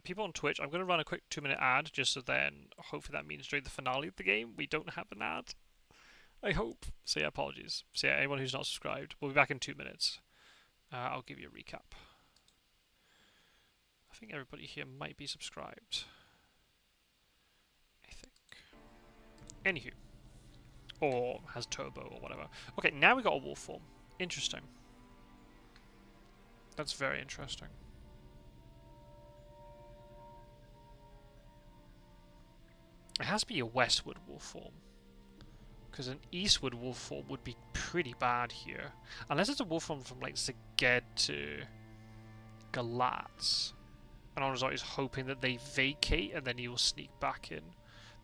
[SPEAKER 1] People on Twitch, I'm going to run a quick 2-minute ad, just so then, hopefully that means during the finale of the game, we don't have an ad. I hope. So yeah, apologies. So yeah, anyone who's not subscribed, we'll be back in 2 minutes. I'll give you a recap. I think everybody here might be subscribed. I think. Anywho. Or has turbo or whatever. Okay, now we got a wolf form. Interesting. That's very interesting. It has to be a westward wolf form. Because an eastward wolf form would be pretty bad here. Unless it's a wolf form from like Szeged to Galatz. And AndreZot is hoping that they vacate and then he will sneak back in.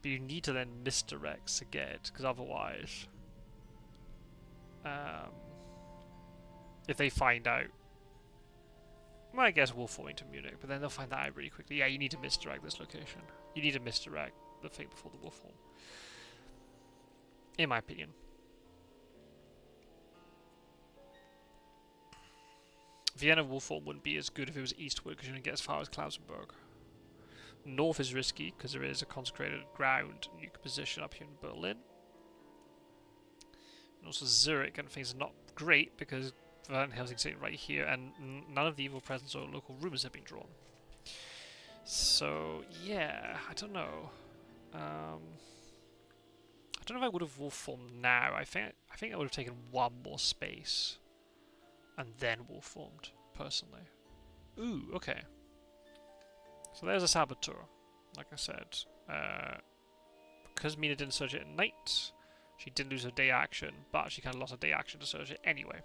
[SPEAKER 1] But you need to then misdirect Szeged, because otherwise... if they find out... Well, I guess wolf forming to Munich, but then they'll find that out really quickly. Yeah, you need to misdirect this location. You need to misdirect the thing before the wolf form. In my opinion. Vienna wolf form wouldn't be as good if it was eastward, because you don't get as far as Klausenberg. North is risky, because there is a consecrated ground and you can position up here in Berlin. And also Zurich and things are not great, because Van Helsing's sitting right here, and none of the evil presence or local rumours have been drawn. So, yeah, I don't know. I don't know if I would have wolf formed now. I think I would have taken 1 more space and then wolf formed, personally. Ooh, okay. So there's a saboteur, like I said. Because Mina didn't search it at night, she didn't lose her day action, but she kind of lost her day action to search it anyway.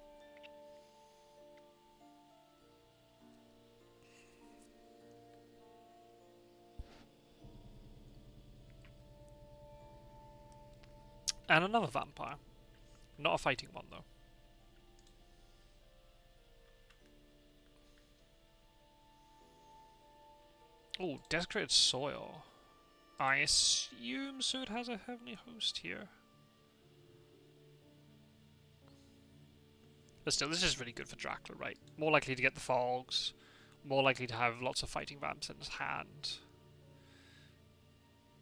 [SPEAKER 1] And another vampire. Not a fighting one, though. Oh, desecrated soil. I assume Sud has a heavenly host here. But still, this is really good for Dracula, right? More likely to get the fogs. More likely to have lots of fighting vamps in his hand.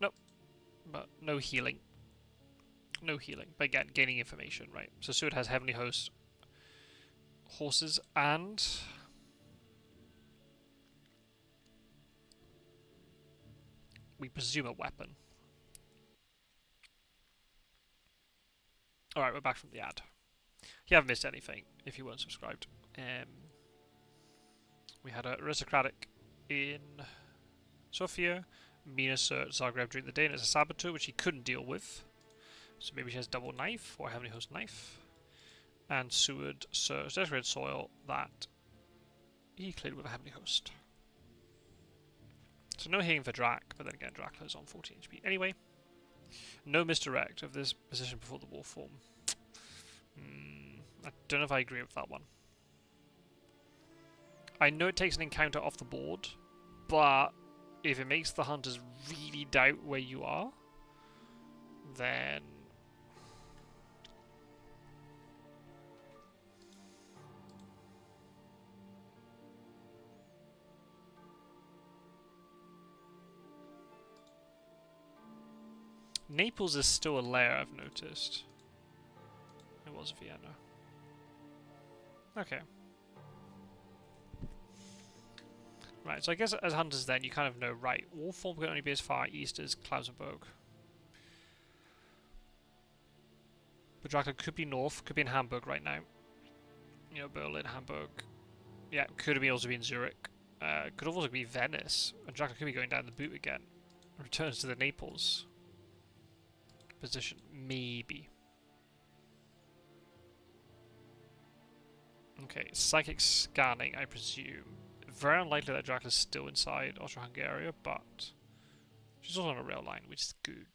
[SPEAKER 1] Nope. But no healing. No healing. But again, gaining information, right? So Sud has heavenly host horses and... we presume a weapon. Alright, we're back from the ad. You haven't missed anything if you weren't subscribed. We had an aristocratic in Sofia. Mina searched Zagreb during the day and it's a saboteur which he couldn't deal with. So maybe she has double knife or heavenly host knife. And Seward searched desecrated soil that he cleared with a heavenly host. So no healing for Drac, but then again Dracula's on 14 HP. Anyway, no misdirect of this position before the wolf form. I don't know if I agree with that one. I know it takes an encounter off the board, but if it makes the hunters really doubt where you are, then... Naples is still a lair, I've noticed. It was Vienna. Okay. Right, so I guess as hunters then, you kind of know, right, wolf form can only be as far east as Klausenberg. But Dracula could be north, could be in Hamburg right now. You know, Berlin, Hamburg. Yeah, could have also been Zurich. Could also be Venice. And Dracula could be going down the boot again. Returns to the Naples position. Maybe. Okay, psychic scanning, I presume. Very unlikely that Dracula's still inside Austro-Hungary, but she's also on a rail line, which is good.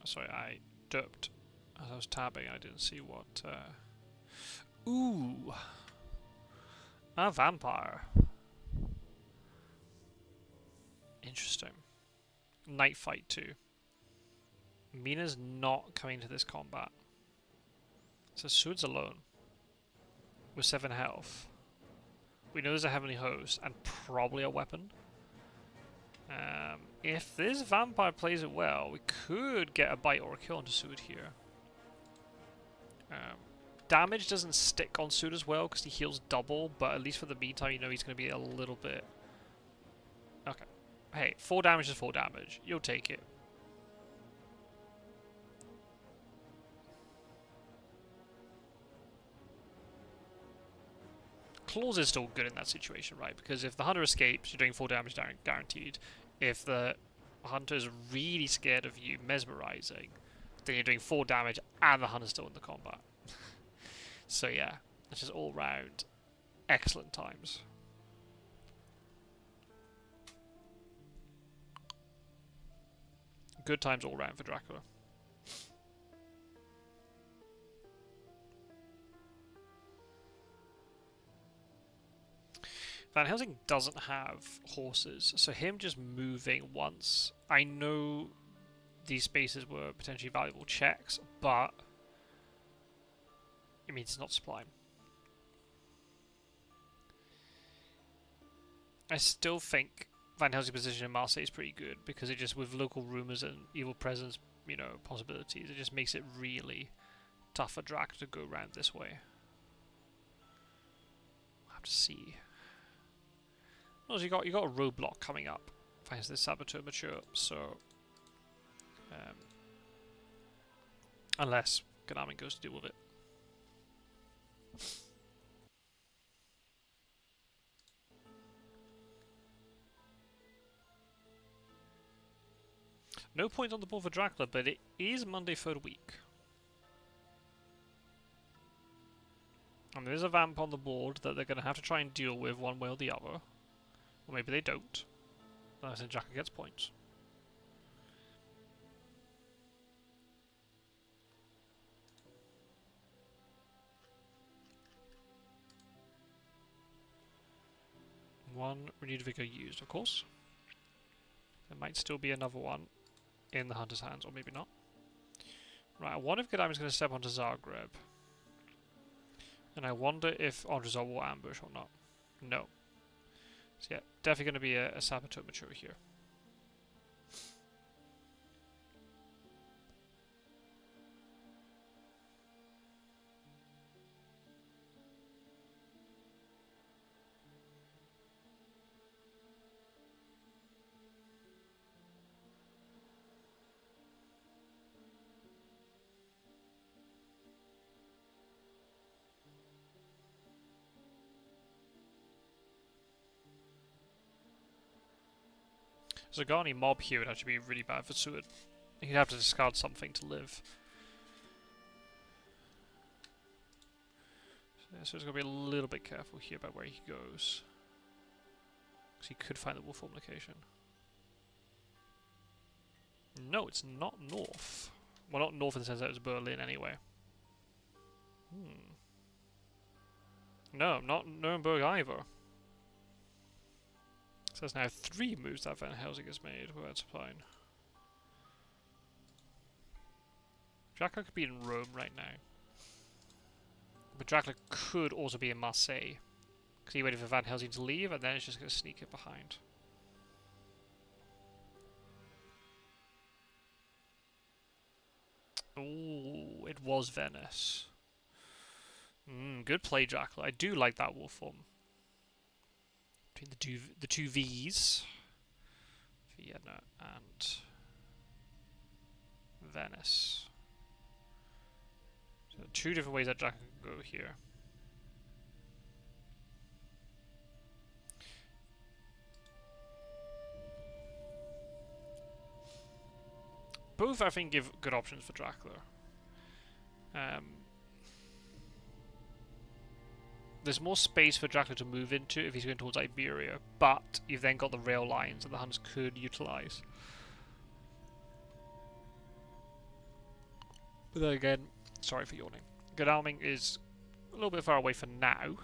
[SPEAKER 1] Sorry, I derped as I was tabbing. I didn't see what. Ooh, a vampire. Interesting. Night fight too. Mina's not coming to this combat. So Sud's alone with 7 health. We know there's a heavenly host and probably a weapon. If this vampire plays it well, we could get a bite or a kill onto Sud here. Damage doesn't stick on Sud as well because he heals double, but at least for the meantime, you know he's going to be a little bit... Okay. Hey, 4 damage is 4 damage. You'll take it. Claws is still good in that situation, right? Because if the hunter escapes, you're doing 4 damage guaranteed. If the hunter is really scared of you mesmerizing, then you're doing 4 damage and the hunter's still in the combat. So yeah, it's just all round excellent times. Good times all round for Dracula. Van Helsing doesn't have horses, so him just moving once. I know these spaces were potentially valuable checks, but it means it's not Sublime. I still think Van Helsing's position in Marseille is pretty good because it just, with local rumours and evil presence, you know, possibilities, it just makes it really tough for Drac to go around this way. We'll have to see. Also, you got a roadblock coming up. Finds this Saboteur mature, so unless Ganamin goes to deal with it. No point on the board for Dracula, but it is Monday 3rd week. And there is a vamp on the board that they're going to have to try and deal with one way or the other. Or maybe they don't. Unless then Dracula gets points. One renewed vigor used, of course. There might still be another one in the hunter's hands, or maybe not. Right, I wonder if Gadaim is going to step onto Zagreb. And I wonder if AndreZot will ambush or not. No. So yeah, definitely going to be a Saboteur mature here. Zagani mob here would actually be really bad for Seward. He'd have to discard something to live. So he's got to be a little bit careful here about where he goes. Because he could find the wolf form location. No, it's not north. Well, not north in the sense that it was Berlin anyway. No, not Nuremberg either. So there's now 3 moves that Van Helsing has made. Well, that's fine. Dracula could be in Rome right now. But Dracula could also be in Marseille. Because he waited for Van Helsing to leave, and then it's just going to sneak it behind. Ooh, it was Venice. Good play, Dracula. I do like that wolf form. Between the two V's, Vienna and Venice. So two different ways that Dracula can go here. Both, I think, give good options for Dracula. There's more space for Dracula to move into if he's going towards Iberia, but you've then got the rail lines that the Hunters could utilise. But then again, sorry for yawning. Godalming is a little bit far away for now.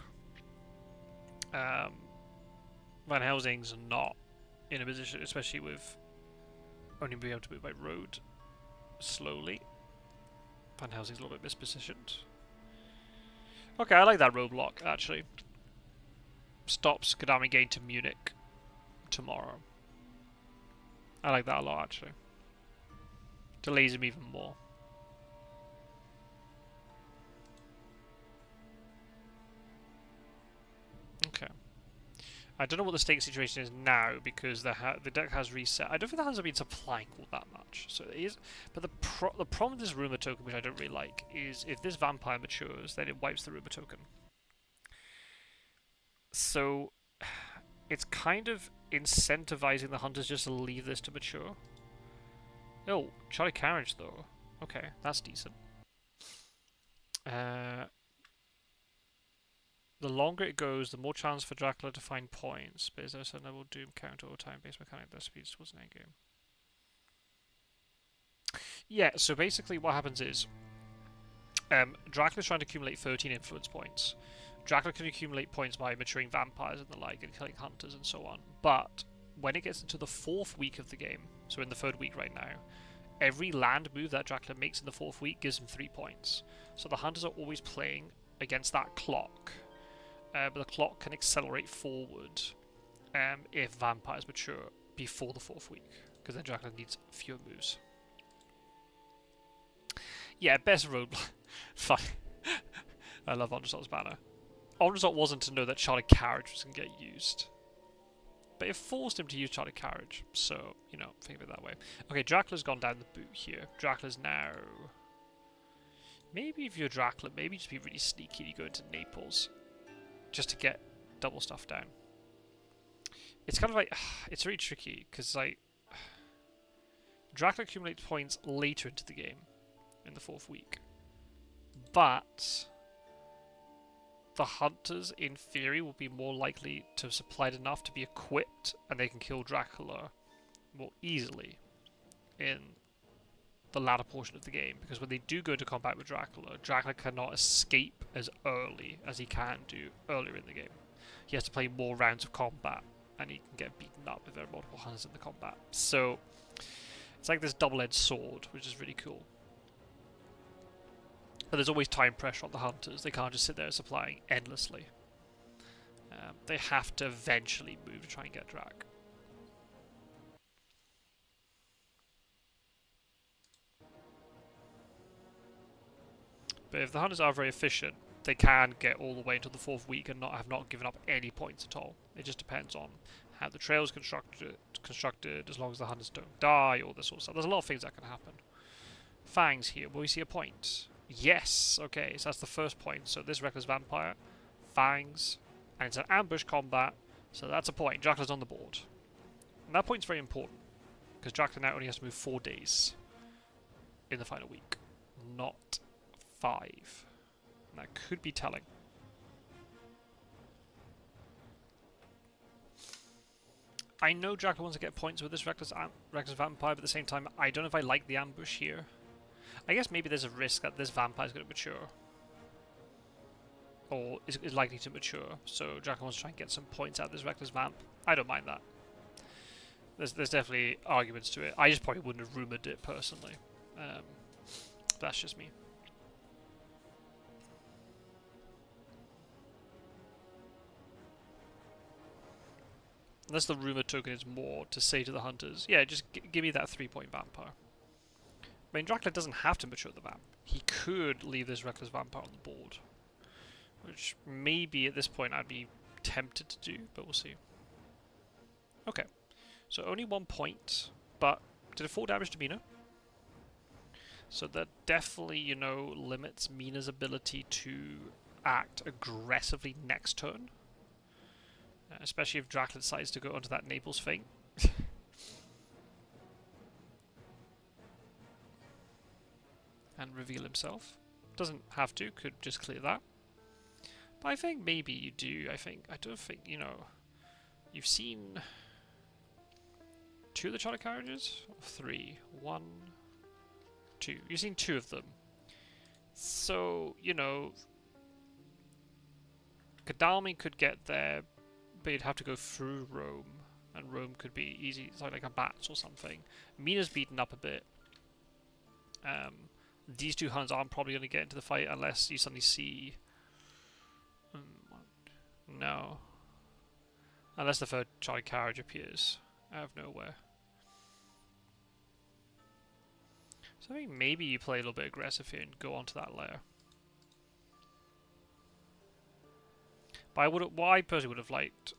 [SPEAKER 1] Van Helsing's not in a position, especially with only being able to move by road slowly. Van Helsing's a little bit mispositioned. Okay, I like that roadblock, actually. Stops Godalming getting to Munich tomorrow. I like that a lot, actually. Delays him even more. Okay. I don't know what the stake situation is now because the deck has reset. I don't think the Huns have been supplying all that much, so it is. But the problem with this rumor token, which I don't really like, is if this vampire matures, then it wipes the rumor token. So it's kind of incentivizing the Hunters just to leave this to mature. Oh, Charlie Carriage though. Okay, that's decent. The longer it goes, the more chance for Dracula to find points. But is there a level doom counter or time-based mechanic that speeds towards an endgame? Yeah, so basically what happens is Dracula's trying to accumulate 13 influence points. Dracula can accumulate points by maturing vampires and the like, and killing hunters and so on. But when it gets into the 4th week of the game, so in the 3rd week right now, every land move that Dracula makes in the 4th week gives him 3 points. So the hunters are always playing against that clock. But the clock can accelerate forward if vampires mature before the 4th week, because then Dracula needs fewer moves. Yeah, best roadblock. Fine. I love AndreZot's banner. AndreZot wasn't to know that Charlie Carriage was going to get used. But it forced him to use Charlie Carriage, so, you know, think of it that way. Okay, Dracula's gone down the boot here. Dracula's now... Maybe if you're Dracula, maybe just be really sneaky and you go into Naples. Just to get double stuff down. It's kind of like... It's really tricky, because, like... Dracula accumulates points later into the game, in the 4th week. But... the hunters, in theory, will be more likely to have supplied enough to be equipped, and they can kill Dracula more easily in the latter portion of the game. Because when they do go to combat with Dracula, Dracula cannot escape as early as he can do earlier in the game. He has to play more rounds of combat, and he can get beaten up if there are multiple hunters in the combat. So, it's like this double-edged sword, which is really cool. But there's always time pressure on the hunters. They can't just sit there supplying endlessly. They have to eventually move to try and get Drac. But if the hunters are very efficient, they can get all the way into the 4th week and have not given up any points at all. It just depends on how the trail is constructed, as long as the hunters don't die, all this sort of stuff. There's a lot of things that can happen. Fangs here. Will we see a point? Yes, okay, so that's the first point. So this Reckless Vampire, Fangs, and it's an ambush combat, so that's a point. Dracula's on the board. And that point's very important, because Dracula now only has to move 4 days in the final week, not 5. And that could be telling. I know Dracula wants to get points with this Reckless Vampire, but at the same time, I don't know if I like the ambush here. I guess maybe there's a risk that this vampire is going to mature. Or is likely to mature. So Dracula wants to try and get some points out of this Reckless Vamp. I don't mind that. There's definitely arguments to it. I just probably wouldn't have rumoured it personally. That's just me. Unless the rumour token is more to say to the hunters, yeah, just give me that 3-point vampire. I mean, Dracula doesn't have to mature the vamp. He could leave this Reckless Vampire on the board. which maybe at this point I'd be tempted to do, but we'll see. Okay, so only 1 point, but did a 4 damage to Mina. So that definitely, you know, limits Mina's ability to act aggressively next turn. Especially if Dracula decides to go onto that Naples feint. And reveal himself. Doesn't have to, could just clear that. But I think maybe you do. I don't think, you know, you've seen 2 of the Charter Carriages? Or 3? 1, 2. You've seen 2 of them. So, you know, Godalming could get there, but you'd have to go through Rome, and Rome could be easy, it's like a Bats or something. Mina's beaten up a bit. These 2 Huns aren't probably going to get into the fight unless you suddenly see... no. Unless the 3rd Charlie Carriage appears out of nowhere. So I think maybe you play a little bit aggressive here and go onto that layer. But what I personally would have liked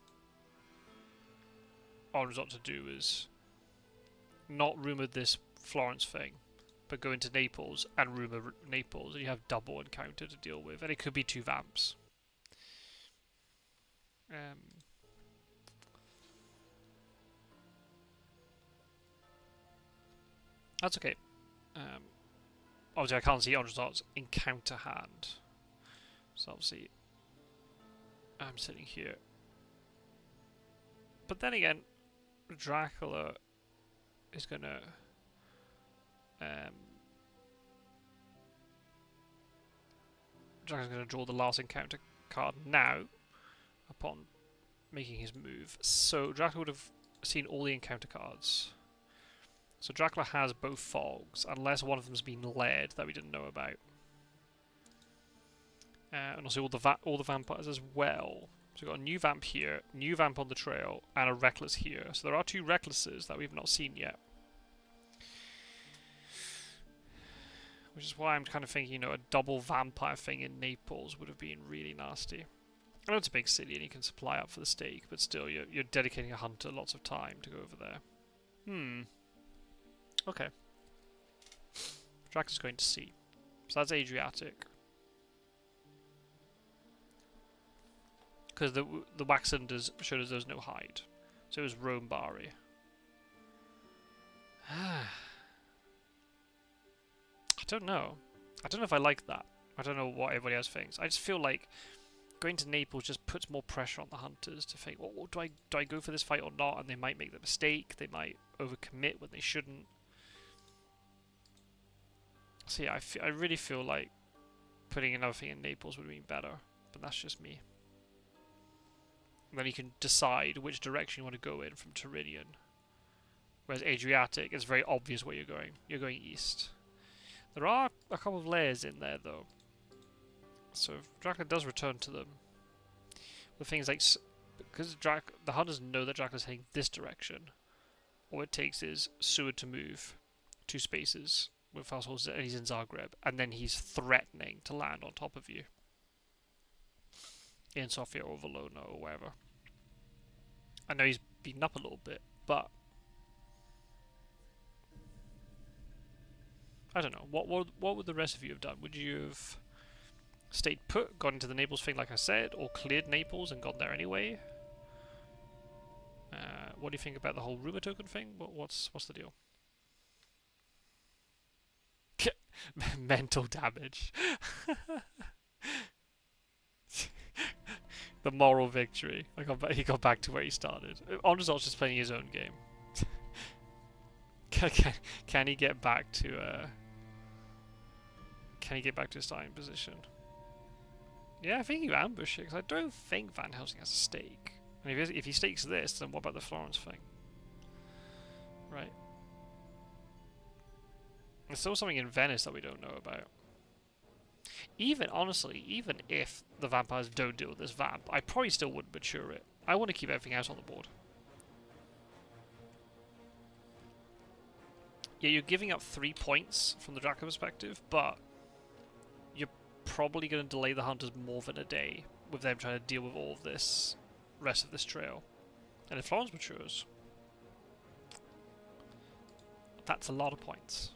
[SPEAKER 1] AndreZot to do is not rumour this Florence thing, but go into Naples and rumour Naples, and you have double encounter to deal with, and it could be 2 vamps. That's okay. Obviously I can't see AndreZot's encounter hand, so obviously I'm sitting here. But then again, Dracula is gonna Dracula's gonna draw the last encounter card now upon making his move. So Dracula would have seen all the encounter cards. So Dracula has both fogs, unless one of them's been led that we didn't know about. And also all the vampires as well. So we've got a new vamp here, new vamp on the trail, and a reckless here. So there are 2 recklesses that we've not seen yet. Which is why I'm kind of thinking, you know, a double vampire thing in Naples would have been really nasty. I know it's a big city and you can supply up for the stake, but still, you're dedicating a hunter lots of time to go over there. Okay. Dracula's going to sea. So that's Adriatic. Because the wax cinders showed us there was no hide. So it was Rome Bari. I don't know. I don't know if I like that. I don't know what everybody else thinks. I just feel like going to Naples just puts more pressure on the hunters to think, well, do I go for this fight or not? And they might make the mistake. They might overcommit when they shouldn't. So yeah, I really feel like putting another thing in Naples would have been better. But that's just me. And then you can decide which direction you want to go in from Tyrrhenian. Whereas Adriatic, it's very obvious where you're going. You're going east. There are a couple of layers in there, though. So if Dracula does return to them, the things like... Because the hunters know that Dracula's heading this direction, all it takes is Seward to move 2 spaces with households, and he's in Zagreb, and then he's threatening to land on top of you. In Sofia or Valona or wherever. I know he's beaten up a little bit, but I don't know. What would the rest of you have done? Would you have stayed put, gone into the Naples thing like I said, or cleared Naples and gone there anyway? What do you think about the whole rumour token thing? What's the deal? Mental damage. The moral victory. He got back to where he started. AndreZot's just playing his own game. Can he get back to Can he get back to his starting position? Yeah, I think you ambush it, because I don't think Van Helsing has a stake. And if he stakes this, then what about the Florence thing? Right. There's still something in Venice that we don't know about. Honestly, even if the vampires don't deal with this vamp, I probably still wouldn't mature it. I want to keep everything else on the board. Yeah, you're giving up 3 points from the Dracula perspective, but you're probably going to delay the hunters more than a day, with them trying to deal with all of this rest of this trail. And if Florence matures, that's a lot of points.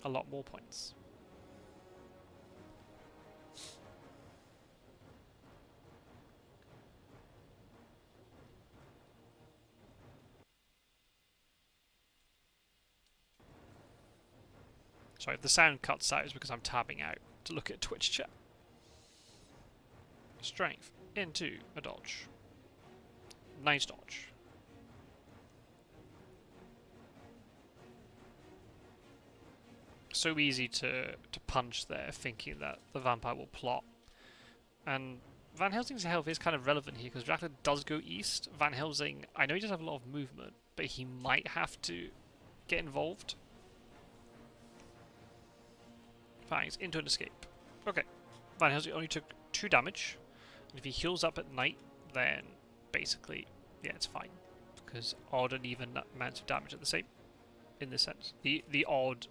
[SPEAKER 1] A lot more points. Sorry, if the sound cuts out, it's because I'm tabbing out to look at Twitch chat. Strength into a dodge. Nice dodge. So easy to punch there, thinking that the vampire will plot. And Van Helsing's health is kind of relevant here, because Dracula does go east. Van Helsing, I know he does have a lot of movement, but he might have to get involved. Fangs into an escape. Okay. Van Helsing only took 2 damage. And if he heals up at night, then basically, yeah, it's fine. Because odd and even amounts of damage are the same. In this sense. The odd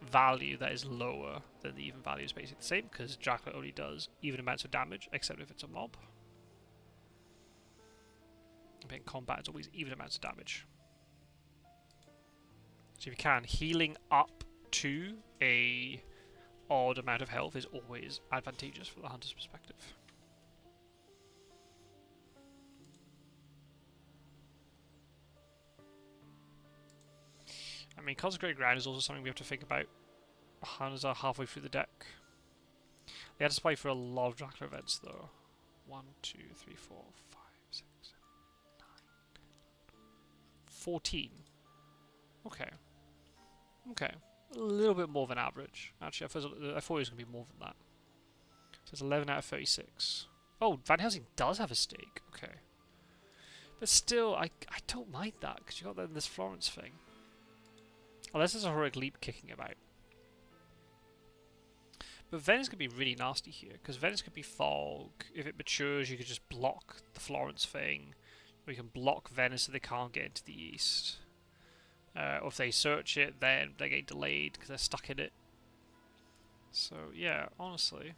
[SPEAKER 1] value that is lower than the even value is basically the same, because Dracula only does even amounts of damage, except if it's a mob. But in combat, it's always even amounts of damage. So if you can, healing up to a odd amount of health is always advantageous from the hunter's perspective. I mean, Consecrated Ground is also something we have to think about. Hunters are halfway through the deck. They had to spy for a lot of Dracula events, though. 1, 2, 3, 4, 5, 6, 7, 9, 14. Okay. Okay. A little bit more than average. Actually, I thought it was going to be more than that. So it's 11 out of 36. Oh, Van Helsing does have a stake. Okay. But still, I don't mind that, because you got this Florence thing. Unless there's a heroic leap kicking about. But Venice could be really nasty here, because Venice could be fog. If it matures, you could just block the Florence thing. Or you can block Venice so they can't get into the east. Or if they search it, then they get delayed because they're stuck in it. So, yeah, honestly.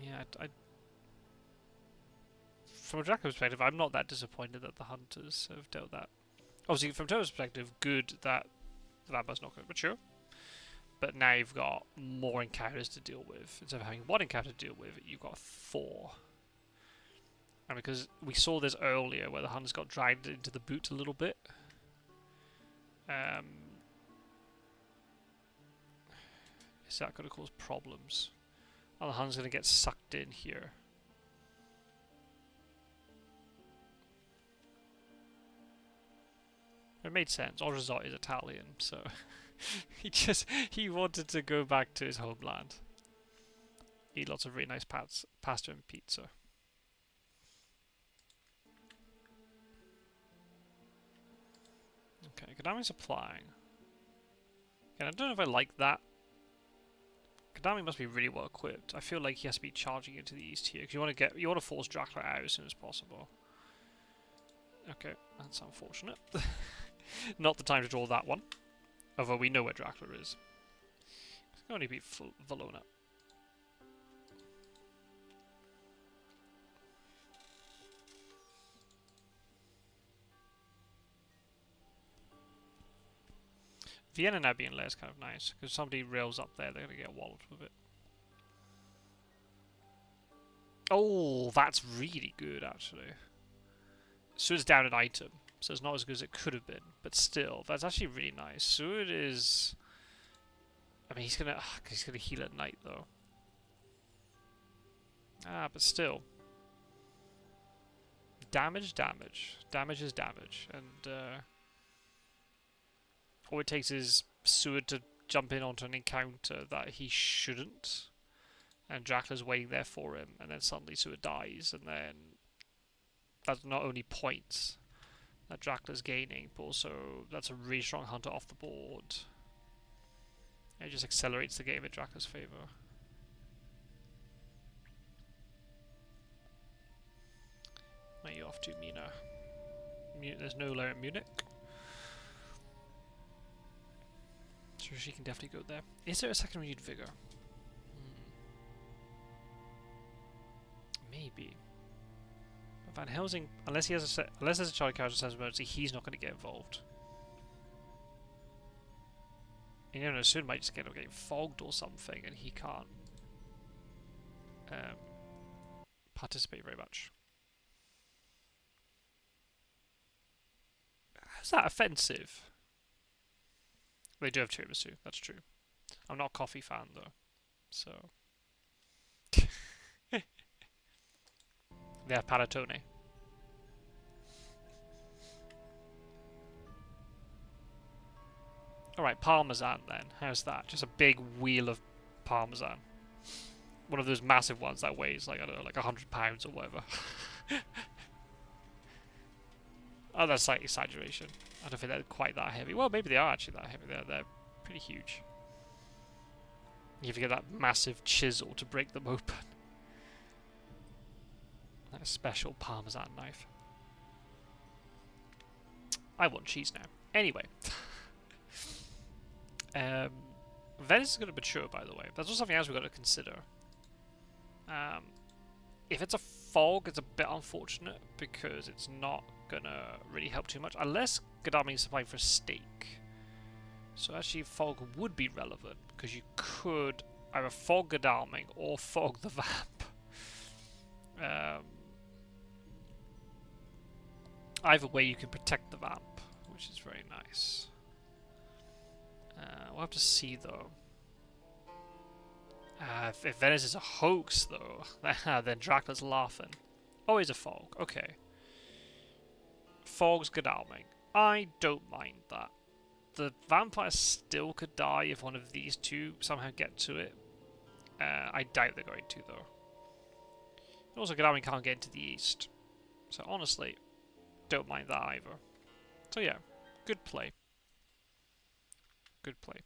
[SPEAKER 1] Yeah, from a Dracula perspective, I'm not that disappointed that the hunters have dealt that. Obviously, from Toto's perspective, good that the vampire's not going to mature. But now you've got more encounters to deal with. Instead of having 1 encounter to deal with, you've got 4. And because we saw this earlier, where the hunters got dragged into the boot a little bit. Is that going to cause problems? Oh, the hunters going to get sucked in here. It made sense. AndreZot is Italian, so he wanted to go back to his homeland. Eat lots of really nice pasta and pizza. Okay, Kadami's applying. And I don't know if I like that. Kadami must be really well equipped. I feel like he has to be charging into the east here, because you want to force Dracula out as soon as possible. Okay, that's unfortunate. Not the time to draw that one. Although we know where Dracula is. It's going to be Valona. Vienna now being less kind of nice, because if somebody rails up there, they're going to get walloped with it. Oh, that's really good, actually. So it's down an item, so it's not as good as it could have been, but still, that's actually really nice. Seward is... I mean, he's gonna heal at night, though. Ah, but still. Damage is damage, and all it takes is Seward to jump in onto an encounter that he shouldn't, and Dracula's waiting there for him, and then suddenly Seward dies, and then that's not only points that Dracula's gaining, but also that's a really strong hunter off the board. It just accelerates the game in Dracula's favour. Where are you off to, Mina? There's no layer at Munich. So she can definitely go there. Is there a second renewed vigor? Maybe. Van Helsing, unless there's a child character sense of emergency, he's not going to get involved. And you know, soon might just end up getting fogged or something, and he can't participate very much. How's that offensive? They do have tiramisu, that's true. I'm not a coffee fan though, so. They have panettone. Alright, parmesan then. How's that? Just a big wheel of parmesan. One of those massive ones that weighs like, I don't know, like 100 pounds or whatever. Oh, that's like exaggeration. I don't think they're quite that heavy. Well, maybe they are actually that heavy. They're pretty huge. You have to get that massive chisel to break them open. That special parmesan knife. I want cheese now. Anyway. Venice is going to mature, by the way. That's also something else we've got to consider. If it's a fog, it's a bit unfortunate because it's not going to really help too much. Unless Godalming is supplying for a stake. So actually fog would be relevant because you could either fog Godalming or fog the vamp. Either way you can protect the vamp, which is very nice. We'll have to see though. If Venice is a hoax though, then Dracula's laughing. Oh, he's a fog. Okay. Fog's Godalming. I don't mind that. The vampire still could die if one of these two somehow get to it. I doubt they're going to though. And also Godalming can't get into the east. So honestly, don't mind that either. So yeah, good play. Good play.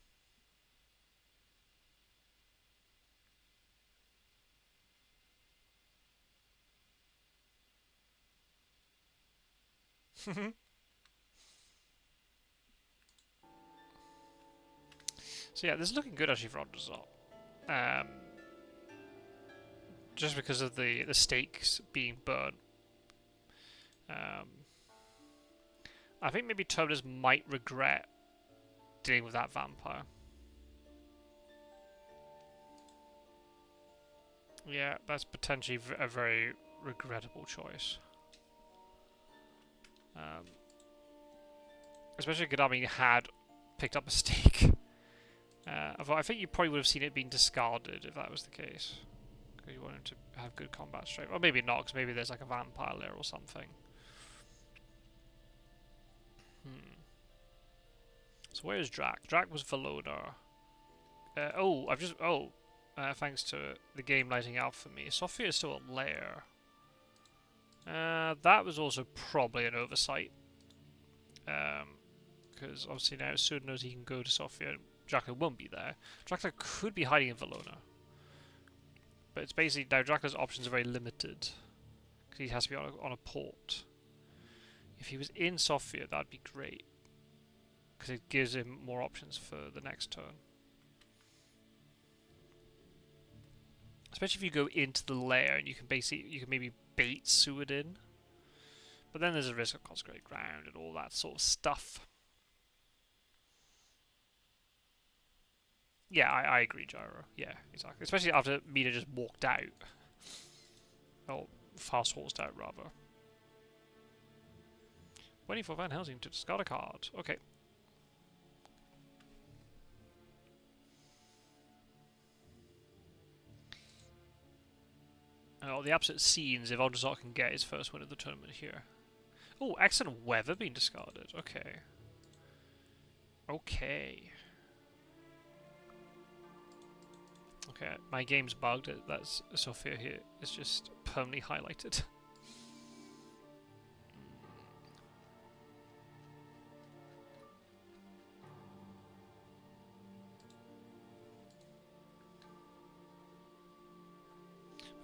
[SPEAKER 1] So yeah, this is looking good actually for AndreZot. Just because of the stakes being burnt. I think maybe Terminus might regret dealing with that vampire. Yeah, that's potentially a very regrettable choice. Especially if Godalming had picked up a stake. I think you probably would have seen it being discarded if that was the case. Because you want him to have good combat strength. Or maybe not, because maybe there's like a vampire there or something. So where is Drac? Drac was Valona. Thanks to the game lighting out for me. Sophia is still a lair. That was also probably an oversight. Because obviously now Sud knows he can go to Sophia and Dracula won't be there. Dracula could be hiding in Valona. But it's basically, now Dracula's options are very limited. Because he has to be on a port. If he was in Sophia, that'd be great. Because it gives him more options for the next turn. Especially if you go into the lair and you can maybe bait Seward in. But then there's a risk of consecrated ground and all that sort of stuff. Yeah, I agree, Gyro. Yeah, exactly. Especially after Mina just walked out. Or fast-horsed out, rather. Waiting for Van Helsing to discard a card. Okay. Oh, the absolute scenes if AndreZot can get his first win of the tournament here. Oh, excellent weather being discarded. Okay. Okay. Okay, my game's bugged. That's Sophia here. It's just permanently highlighted.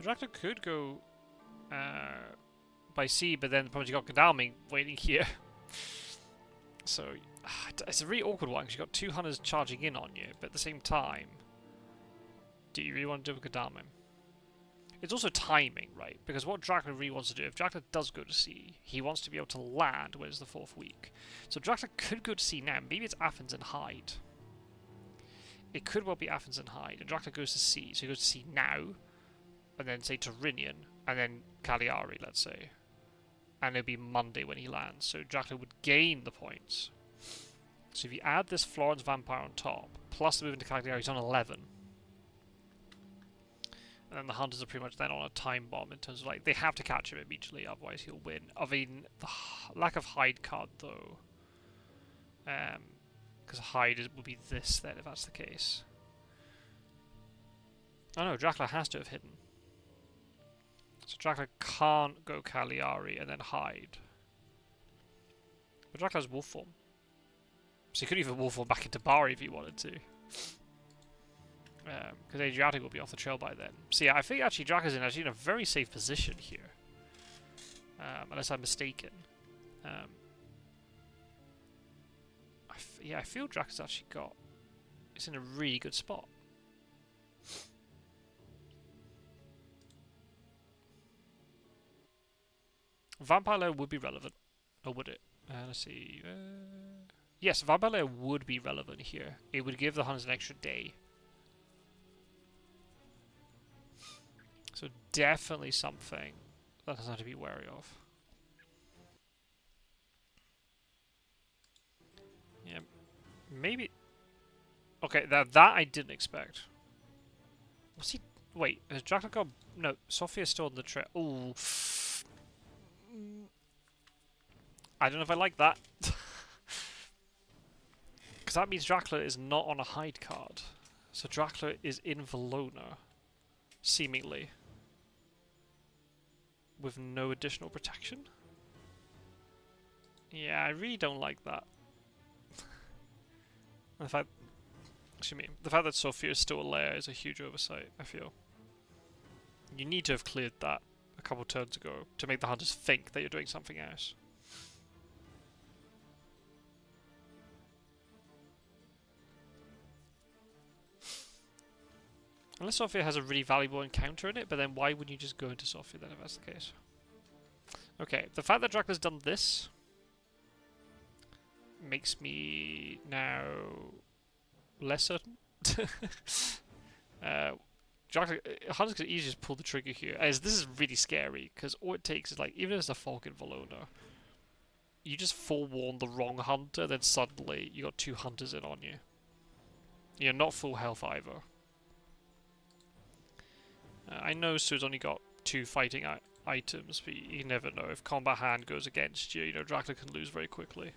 [SPEAKER 1] Dracula could go by sea, but then probably got Godalming waiting here. So It's a really awkward one because you've got two hunters charging in on you, but at the same time, do you really want to do a Kadamim? It's also timing, right? Because what Dracula really wants to do, if Dracula does go to sea, he wants to be able to land when it's the 4th week. So Dracula could go to sea now. Maybe it's Athens and Hyde. It could well be Athens and Hyde. And Dracula goes to sea, so he goes to sea now, and then say Tyrrhenian, and then Cagliari, let's say. And it'll be Monday when he lands. So Dracula would gain the points. So if you add this Florence Vampire on top, plus the move into Cagliari, he's on 11. And then the hunters are pretty much then on a time bomb in terms of like they have to catch him immediately, otherwise he'll win. I mean, the lack of Hyde card though, because Hyde would be this then if that's the case. Oh no, Dracula has to have hidden. So Dracula can't go Cagliari and then Hyde. But Dracula's wolf form, so he could even wolf form back into Bari if he wanted to. Because Adriatic will be off the trail by then. So yeah, I think actually Dracula's actually in a very safe position here. Unless I'm mistaken. I feel Dracula's actually got... It's in a really good spot. Vampire Lair would be relevant. Or would it? Let's see. Yes, Vampire Lair would be relevant here. It would give the hunters an extra day. So definitely something that has to be wary of. Yeah, maybe. Okay, that I didn't expect. What's he? Wait, has Dracula got? No, Sophia's still on the trail. Ooh, I don't know if I like that. Because that means Dracula is not on a Hyde card. So Dracula is in Valona, seemingly. With no additional protection? Yeah, I really don't like that. The fact that Sophia is still a lair is a huge oversight, I feel. You need to have cleared that a couple turns ago to make the hunters think that you're doing something else. Unless Sophia has a really valuable encounter in it, but then why wouldn't you just go into Sophia then if that's the case? Okay, the fact that Dracula's done this makes me now less certain. Dracula, Hunter's gonna easily just pull the trigger here, as this is really scary, because all it takes is like, even if it's a Falcon Valona, you just forewarn the wrong hunter, then suddenly you got 2 hunters in on you. You're not full health either. I know Sue's only got 2 fighting items, but you never know. If combat hand goes against you, you know, Dracula can lose very quickly.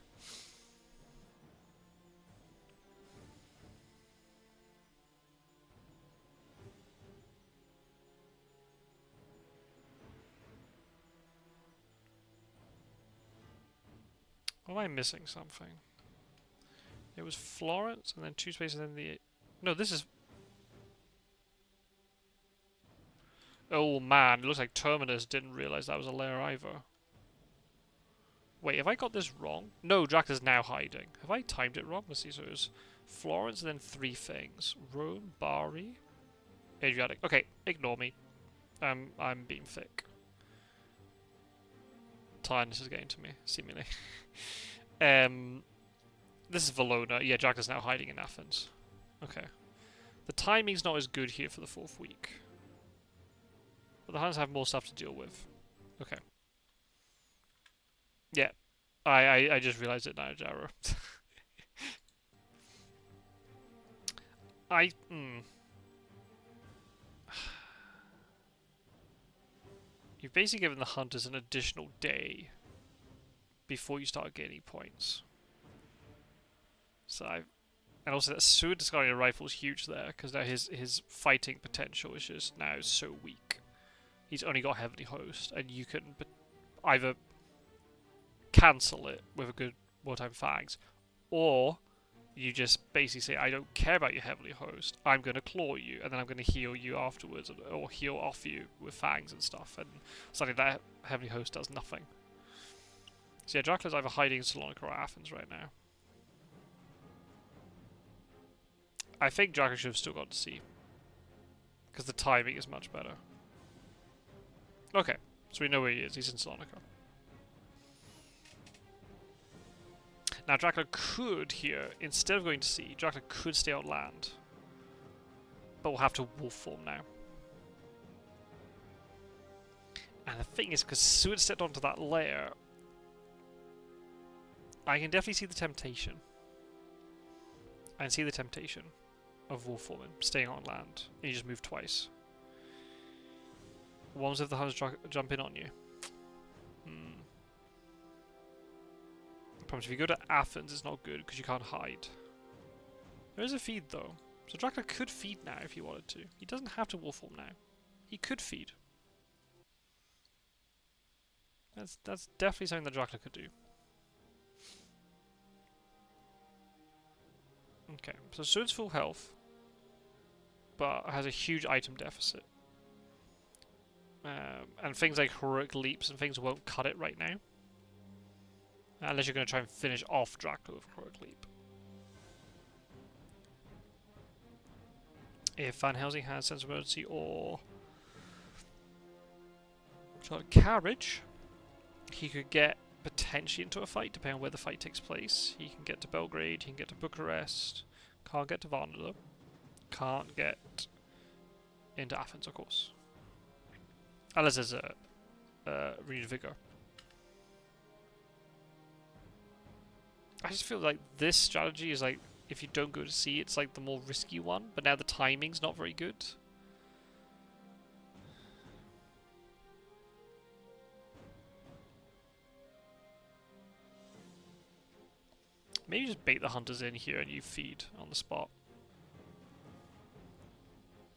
[SPEAKER 1] Or am I missing something? It was Florence, and then 2 spaces, and then the... No, this is... Oh man, it looks like Terminus didn't realise that was a lair either. Wait, have I got this wrong? No, Dracula's now hiding. Have I timed it wrong? Let's see, so it was Florence and then 3 things. Rome, Bari, Adriatic. Okay, ignore me. I'm being thick. Tiredness is getting to me, seemingly. This is Valona. Yeah, Dracula's now hiding in Athens. Okay. The timing's not as good here for the 4th week. But the Huns have more stuff to deal with. Okay. Yeah. I just realized it now, Jaro. You've basically given the hunters an additional day before you start gaining points. So and also that Sued discarding a rifle is huge there, because now his fighting potential is just now so weak. He's only got Heavenly Host, and you can either cancel it with a good wartime fangs, or you just basically say, I don't care about your Heavenly Host, I'm going to claw you, and then I'm going to heal you afterwards, or heal off you with fangs and stuff, and suddenly that Heavenly Host does nothing. So yeah, Dracula's either hiding in Salonika or Athens right now. I think Dracula should have still gone to C. Because the timing is much better. Okay, so we know where he is. He's in Sonica. Now Dracula could here, instead of going to sea, Dracula could stay on land. But we'll have to wolf form now. And the thing is, because Seward stepped onto that layer, I can definitely see the temptation. I can see the temptation of wolf forming, staying on land. And you just move twice. Once if the Huns jump in on you. Promise, if you go to Athens, it's not good because you can't hide. There is a feed though, so Dracula could feed now if he wanted to. He doesn't have to wolf form now. He could feed. That's definitely something that Dracula could do. Okay, so Seward's full health, but has a huge item deficit. And things like heroic leaps and things won't cut it right now. Unless you're going to try and finish off Dracula with heroic leap. If Van Helsing has sense of emergency or carriage, he could get potentially into a fight depending on where the fight takes place. He can get to Belgrade, he can get to Bucharest, can't get to Varna though. Can't get into Athens, of course. Unless there's a renewed vigor. I just feel like this strategy is like, if you don't go to sea, it's like the more risky one, but now the timing's not very good. Maybe just bait the hunters in here and you feed on the spot.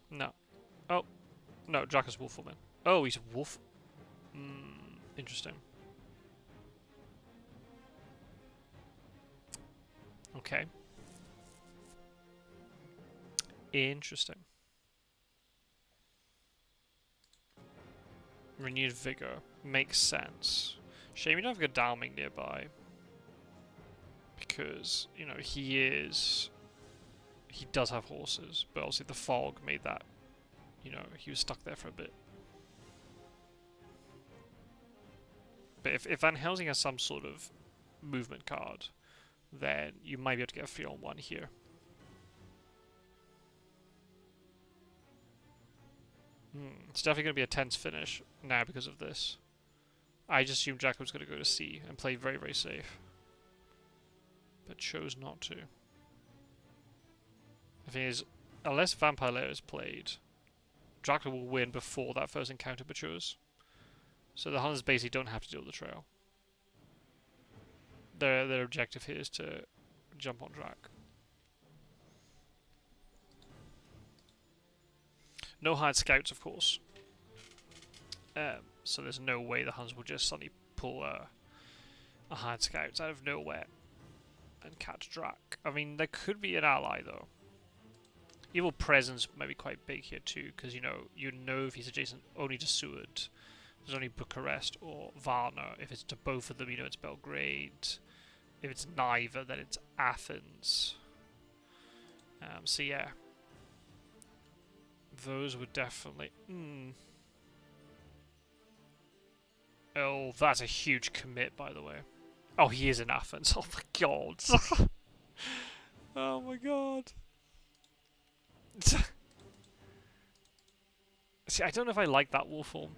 [SPEAKER 1] No. Oh. No, Dracula's wolf woman. Oh, he's a wolf. Interesting. Okay. Interesting. Renewed vigor. Makes sense. Shame you don't have a Godalming nearby. Because, you know, he does have horses, but obviously the fog made that, you know, he was stuck there for a bit. But if Van Helsing has some sort of movement card, then you might be able to get a 3-on-1 here. It's definitely going to be a tense finish now because of this. I just assumed Jack was going to go to C and play very, very safe. But chose not to. The thing is, unless Vampire Lair is played, Dracula will win before that first encounter matures. So the Hunters basically don't have to deal with the trail. Their objective here is to jump on Drac. No hired scouts, of course. So there's no way the Huns will just suddenly pull a hired scouts out of nowhere and catch Drac. I mean, there could be an ally though. Evil presence might be quite big here too, because you know if he's adjacent only to Seward. There's only Bucharest or Varna. If it's to both of them, you know it's Belgrade. If it's neither, then it's Athens. So yeah, those would definitely. Oh, that's a huge commit, by the way. Oh, he is in Athens. Oh my god. Oh my god. See, I don't know if I like that wolf form.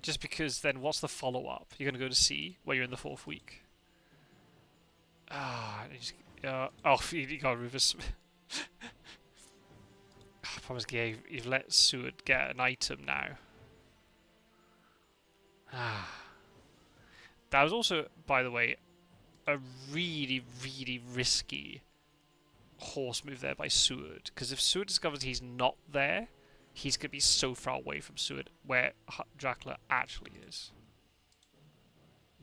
[SPEAKER 1] Just because then what's the follow-up? You're going to go to C, where you're in the 4th week. Ah, oh, you got Rufus. I promise you've let Seward get an item now. That was also, by the way, a really, really risky horse move there by Seward. Because if Seward discovers he's not there, he's going to be so far away from Seward, where Dracula actually is.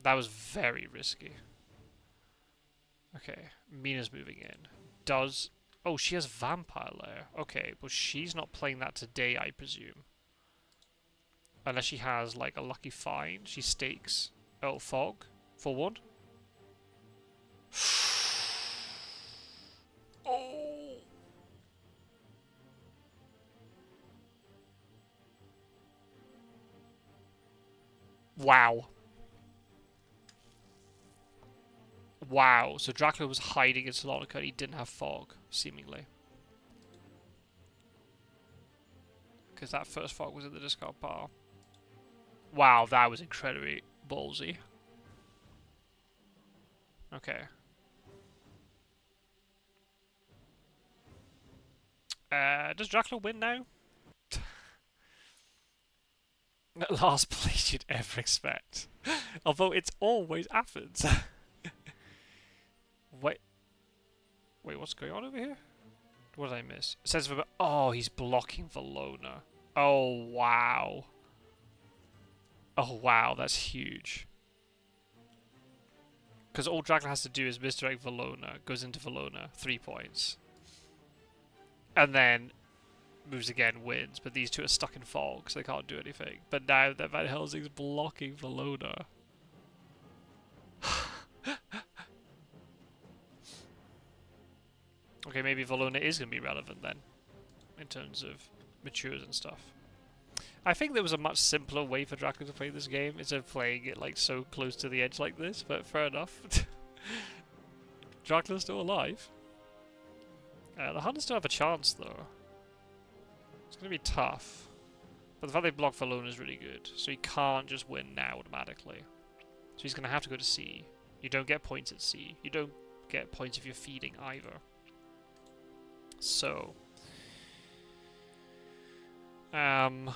[SPEAKER 1] That was very risky. Okay, Mina's moving in. Oh, she has Vampire Lair. Okay, but she's not playing that today, I presume. Unless she has, like, a lucky find. She stakes. Oh, Fog. Forward. Oh! Wow. Wow. So Dracula was hiding in Salonica and he didn't have fog, seemingly. Because that first fog was in the discard pile. Wow, that was incredibly ballsy. Okay. Does Dracula win now? Last place you'd ever expect. Although it's always Athens. Wait, what's going on over here? What did I miss? It says, oh, he's blocking Valona. Oh, wow. Oh, wow, that's huge. Because all Dracula has to do is misdirect Valona, goes into Valona, 3 points. And then moves again, wins. But these two are stuck in fog, so they can't do anything. But now that Van Helsing's blocking Valona. Okay, maybe Valona is going to be relevant then, in terms of matures and stuff. I think there was a much simpler way for Dracula to play this game instead of playing it like so close to the edge like this, but fair enough. Dracula's still alive. The Hunters still have a chance though. It's going to be tough. But the fact they block Valona is really good, so he can't just win now automatically. So he's going to have to go to C. You don't get points at C. You don't get points if you're feeding either. So... but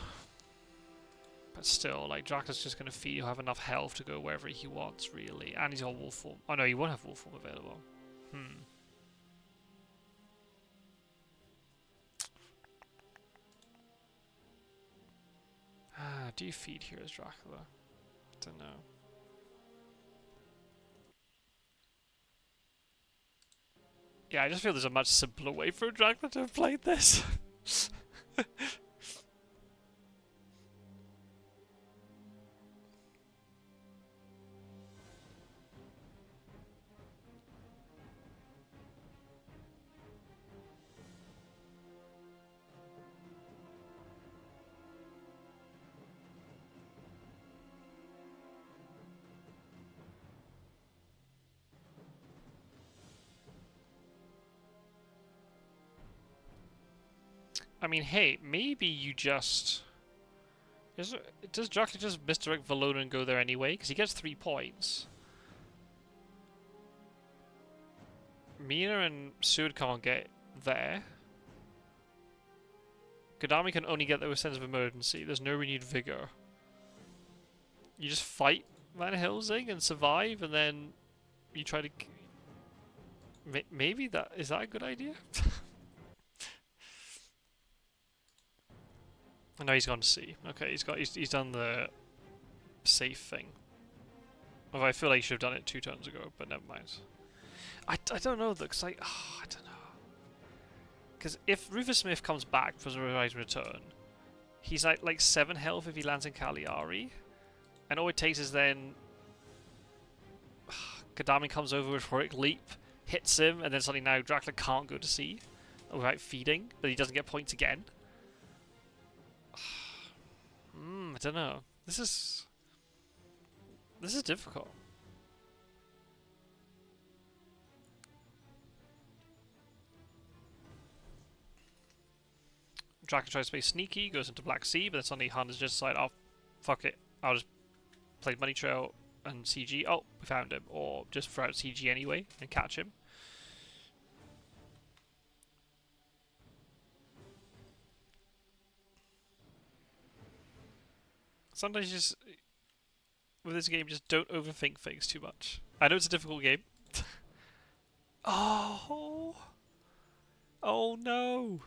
[SPEAKER 1] still, like, Dracula's just going to feed. He'll have enough health to go wherever he wants, really. And he's on wolf form. Oh no, he won't have wolf form available. Do you feed here as Dracula? Don't know. Yeah, I just feel there's a much simpler way for Dracula to have played this. I mean, hey, maybe you just... Does Dracula just misdirect Valona and go there anyway? Because he gets 3 points. Mina and Sud can't get there. Gadami can only get there with sense of emergency. There's no renewed vigor. You just fight Van Helsing and survive, and then you try to... Maybe that... Is that a good idea? No, he's gone to C. Okay, he's done the safe thing. Although I feel like he should have done it 2 turns ago, but never mind. I don't know though, because I don't know. Because if Rufus Smith comes back for Horizon Return, he's like 7 health if he lands in Cagliari, and all it takes is then Gadami comes over with Heroic Leap, hits him, and then suddenly now Dracula can't go to C without feeding, but he doesn't get points again. I don't know. This is difficult. Dracula tries to play sneaky, goes into Black Sea, but then suddenly Hunters just decide, oh, fuck it, I'll just play Money Trail and CG. Oh, we found him. Or just throw out CG anyway and catch him. Sometimes you just, with this game, just don't overthink things too much. I know it's a difficult game. Oh! Oh no!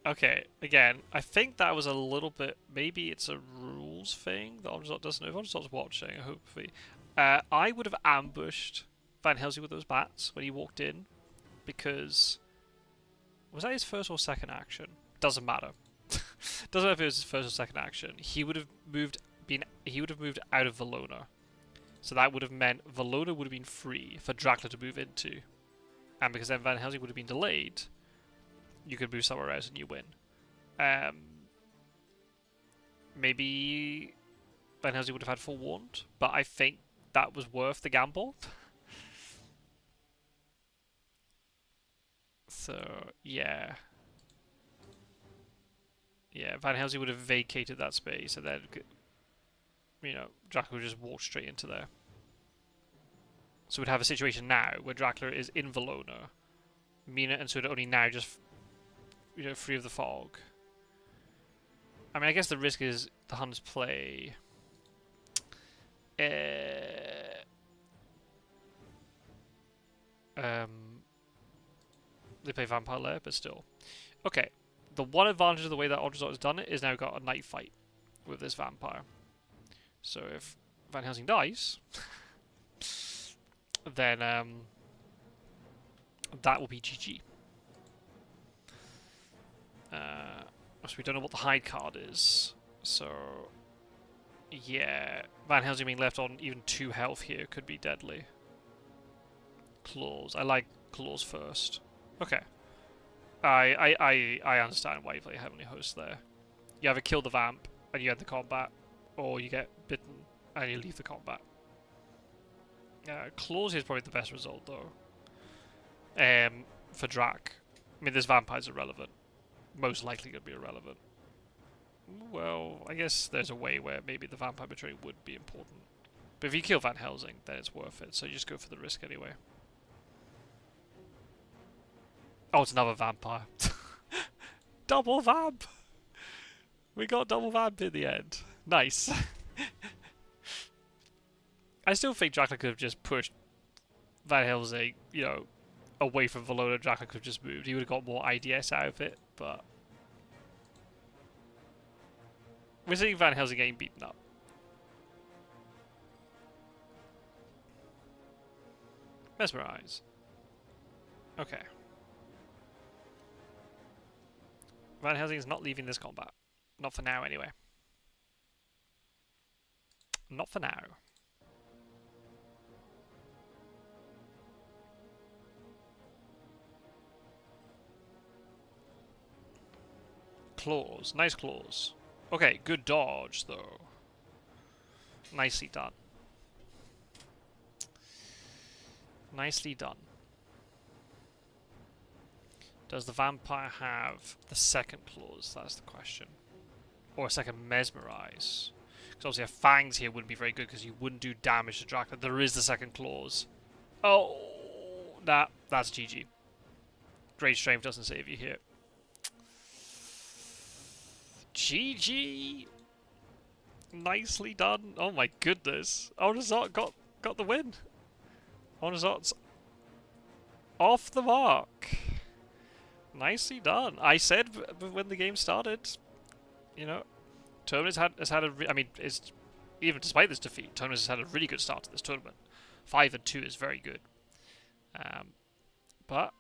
[SPEAKER 1] Okay, again, I think that was a little bit... Maybe it's a rules thing that AndreZot doesn't know. If AndreZot's watching, hopefully. I would have ambushed Van Helsing with those bats when he walked in, because... Was that his first or second action? Doesn't matter. Doesn't matter if it was his first or second action. He would have moved out of Valona. So that would have meant Valona would have been free for Dracula to move into. And because then Van Helsing would have been delayed, you could move somewhere else and you win. Maybe Van Helsing would have had forewarned, but I think that was worth the gamble. So, yeah. Yeah, Van Helsing would have vacated that space, and then, you know, Dracula would just walk straight into there. So we'd have a situation now where Dracula is in Valona, Mina and Suda only now just, you know, free of the fog. I mean, I guess the risk is the Huns play. They play Vampire Lair, but still. Okay, the one advantage of the way that AndreZot has done it is now got a night fight with this vampire. So if Van Helsing dies, then that will be GG. So we don't know what the hide card is. So yeah, Van Helsing being left on even 2 health here could be deadly. Claws. I like claws first. Okay. I understand why you play Heavenly Host there. You either kill the vamp and you end the combat, or you get bitten and you leave the combat. Claws is probably the best result though. For Drac. I mean, this vampire's irrelevant. Most likely going to be irrelevant. Well, I guess there's a way where maybe the vampire betrayal would be important. But if you kill Van Helsing, then it's worth it, so you just go for the risk anyway. Oh, it's another vampire. Double vamp! We got double vamp in the end. Nice. I still think Dracula could have just pushed Van Helsing, you know, away from Valona. Dracula could have just moved. He would have got more IDS out of it, but we're seeing Van Helsing getting beaten up. Mesmerize. Okay. Van Helsing is not leaving this combat. Not for now, anyway. Not for now. Claws. Nice claws. Okay, good dodge, though. Nicely done. Nicely done. Does the vampire have the second claws? That's the question. Or a second mesmerize? Because obviously a fangs here wouldn't be very good because you wouldn't do damage to Dracula. There is the second claws. Oh, that's GG. Great strength doesn't save you here. GG. Nicely done. Oh my goodness. AndreZot got the win. AndreZot's off the mark. Nicely done. I said when the game started, you know, Terminus has had a. I mean, even despite this defeat, Terminus has had a really good start to this tournament. 5-2 is very good. But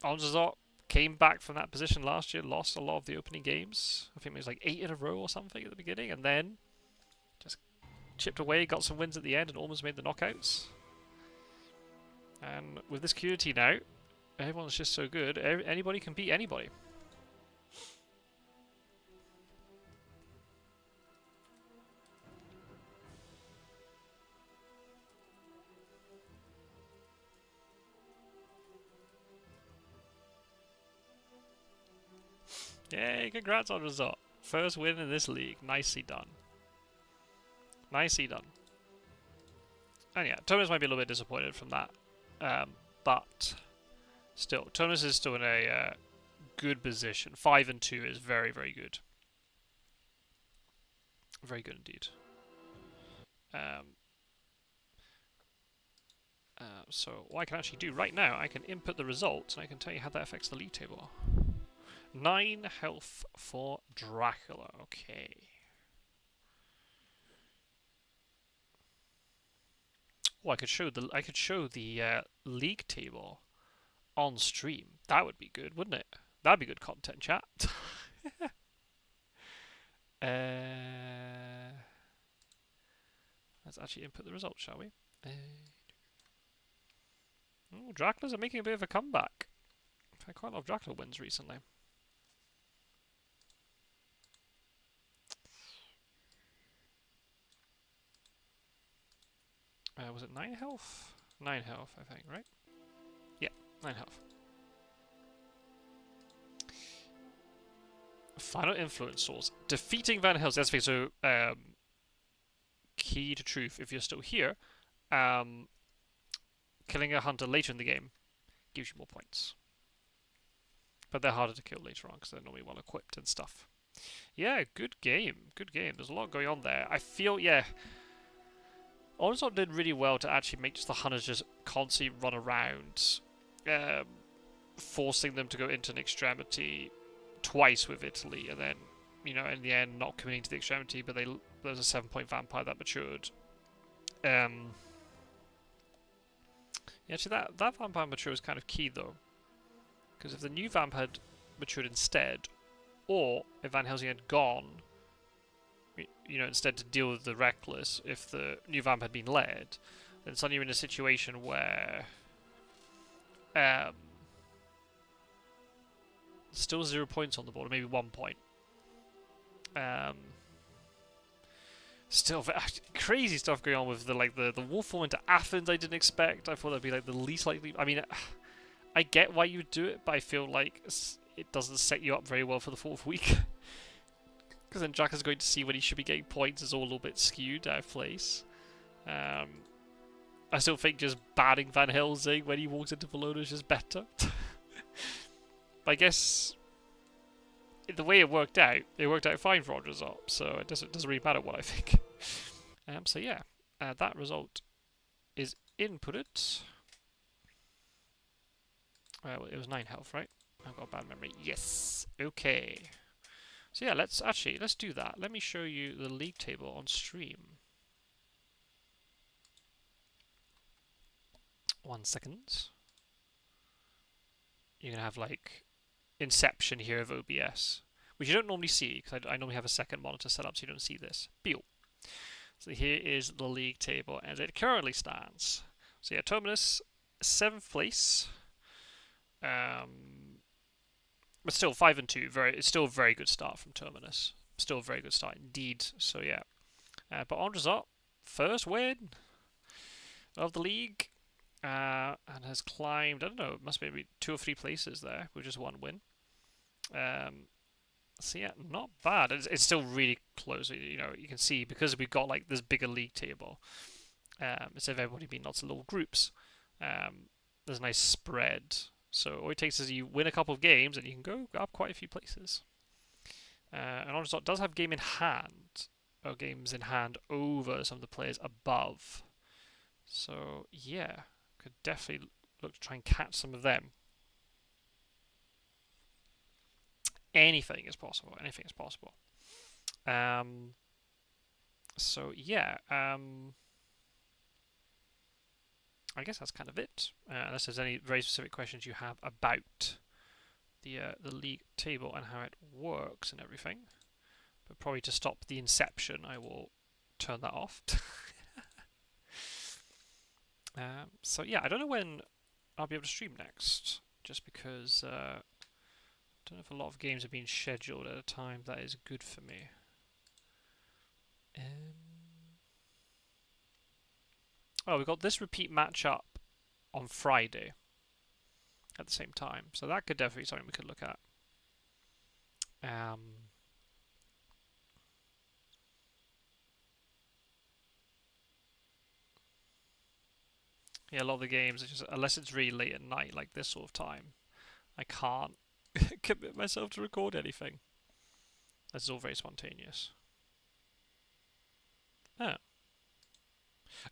[SPEAKER 1] AndreZot came back from that position last year, lost a lot of the opening games. I think it was like 8 in a row or something at the beginning, and then just chipped away, got some wins at the end, and almost made the knockouts. And with this community now, everyone's just so good. Anybody can beat anybody. Yay, congrats AndreZot. First win in this league. Nicely done. Nicely done. And yeah, Terminus might be a little bit disappointed from that. But still, Terminus is still in a good position. 5-2 is very, very good. Very good indeed. So what I can actually do right now, I can input the results and I can tell you how that affects the league table. 9 health for Dracula. Okay. Oh, I could show the league table on stream. That would be good, wouldn't it? That'd be good content, chat. Let's actually input the results, shall we? Oh, Dracula's are making a bit of a comeback. I've had quite a lot of Dracula wins recently. Was it 9 health? 9 health, I think, right? Yeah, 9 health. Final influence source. Defeating Van Helsing. That's so key to truth. If you're still here, killing a hunter later in the game gives you more points. But they're harder to kill later on because they're normally well equipped and stuff. Yeah, good game. Good game. There's a lot going on there. I feel, yeah, AndreZot did really well to actually make just the hunters just constantly run around, forcing them to go into an extremity twice with Italy, and then, you know, in the end not committing to the extremity, but there's a 7-point vampire that matured. Yeah, actually that vampire mature is kind of key though, because if the new vamp had matured instead, or if Van Helsing had gone, you know, instead to deal with the reckless, if the new vamp had been led, then suddenly you're in a situation where still 0 points on the board, or maybe 1 point. Still crazy stuff going on with the wolf form into Athens. I didn't expect. I thought that'd be like the least likely. I mean, I get why you would do it, but I feel like it doesn't set you up very well for the 4th week. Because then Jack is going to see when he should be getting points is all a little bit skewed out of place. I still think just banning Van Helsing when he walks into Valona is just better. But I guess the way it worked out fine for AndreZot, so it doesn't really matter what I think. So yeah, that result is inputted. It was 9 health, right? I've got a bad memory. Yes. Okay. So yeah, let's do that. Let me show you the league table on stream. 1 second. You're gonna have like inception here of OBS, which you don't normally see because I normally have a second monitor set up so you don't see this. Pew. So here is the league table as it currently stands. So yeah, Terminus 7th place. But still 5 and 2. It's still a very good start from Terminus. Still a very good start indeed. So yeah. But AndreZot, first win of the league. And has climbed, I don't know, it must be maybe 2 or 3 places there with just 1 win. So yeah, not bad. It's still really close. You know, you can see because we've got like this bigger league table. Instead of everybody being lots of little groups, there's a nice spread. So all it takes is you win a couple of games and you can go up quite a few places. And AndreZot does have games in hand over some of the players above. So yeah, could definitely look to try and catch some of them. Anything is possible. Anything is possible. So yeah, I guess that's kind of it. Unless there's any very specific questions you have about the league table and how it works and everything. But probably to stop the inception, I will turn that off. So yeah, I don't know when I'll be able to stream next, just because I don't know if a lot of games have been scheduled at a time that is good for me. Oh, we've got this repeat matchup on Friday at the same time, so that could definitely be something we could look at. Yeah, a lot of the games, just, unless it's really late at night, like this sort of time, I can't commit myself to record anything. This is all very spontaneous.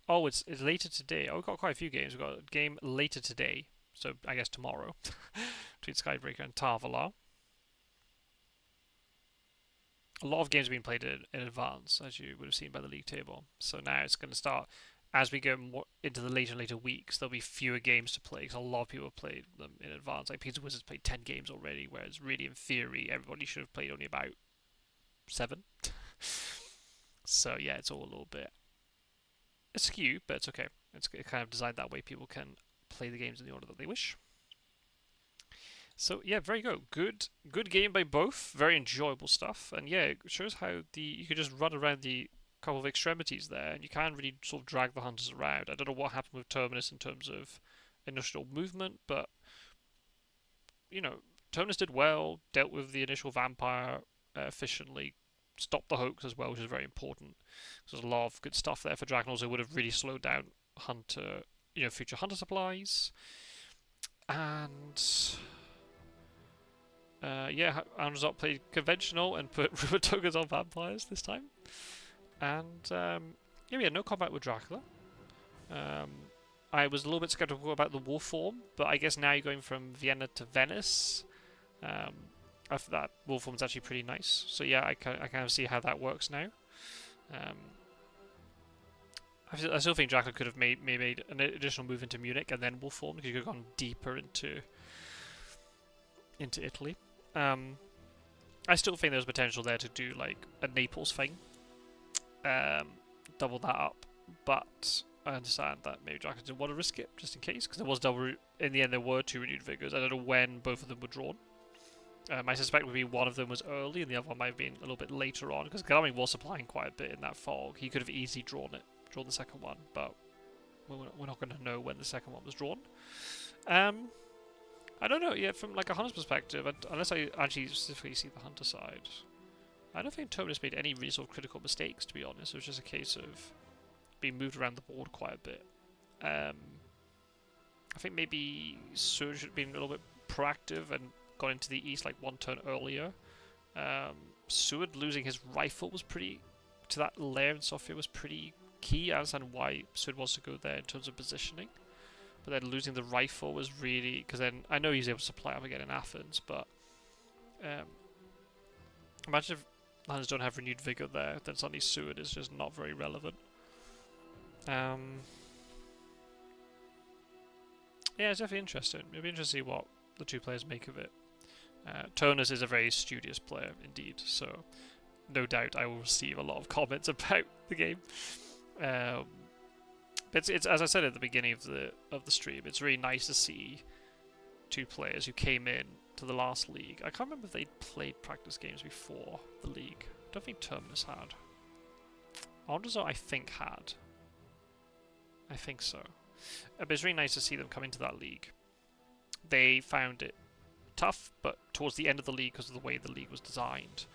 [SPEAKER 1] Oh, it's later today. Oh, we've got quite a few games. We've got a game later today, so I guess tomorrow, between Skybreaker and Tarvala. A lot of games have been played in advance, as you would have seen by the league table. So now it's going to start, as we go more into the later and later weeks, there'll be fewer games to play, because a lot of people have played them in advance. Like Pizza Wizards played 10 games already, whereas really, in theory, everybody should have played only about 7. So yeah, it's all a little bit askew, but it's okay. It's kind of designed that way people can play the games in the order that they wish. So yeah, very good. Good game by both. Very enjoyable stuff. And yeah, it shows how you could just run around the couple of extremities there, and you can really sort of drag the hunters around. I don't know what happened with Terminus in terms of initial movement, but you know, Terminus did well, dealt with the initial vampire efficiently, stopped the hoax as well, which is very important. There's a lot of good stuff there for Dragonals. It would have really slowed down hunter, future hunter supplies, and yeah, AndreZot played conventional and put river tokens on vampires this time. And yeah, we had no combat with Dracula. I was a little bit skeptical about the war form, but I guess now you're going from Vienna to Venice. I thought that war form is actually pretty nice. So yeah, I kind of see how that works now. I still think Dracula could have made an additional move into Munich and then war form, because you could have gone deeper into Italy. I still think there's potential there to do like a Naples thing, double that up, but I understand that maybe Dracula didn't want to risk it just in case, because there was in the end there were 2 renewed vigors. I don't know when both of them were drawn. I suspect maybe one of them was early and the other one might have been a little bit later on, because Garmin was supplying quite a bit in that fog. He could have easily drawn the second one, but we're not going to know when the second one was drawn. I don't know yet from like a hunter's perspective, unless I actually specifically see the hunter side. I don't think Terminus made any really sort of critical mistakes, to be honest. It was just a case of being moved around the board quite a bit. I think maybe Surge should have been a little bit proactive and got into the east like 1 turn earlier. Seward losing his rifle was to that lair in Sofia was pretty key. I understand why Seward wants to go there in terms of positioning. But then losing the rifle was really... Because then I know he's able to supply up again in Athens, but... imagine if Hunters don't have renewed vigor there, then suddenly Seward is just not very relevant. Yeah, it's definitely interesting. It'll be interesting to see what the 2 players make of it. Turnus is a very studious player indeed, so no doubt I will receive a lot of comments about the game. It's as I said at the beginning of the stream, it's really nice to see 2 players who came in to the last league. I can't remember if they'd played practice games before the league. I don't think Terminus had. AndreZot I think had. I think so. But it's really nice to see them come into that league. They found it tough, but towards the end of the league, because of the way the league was designed,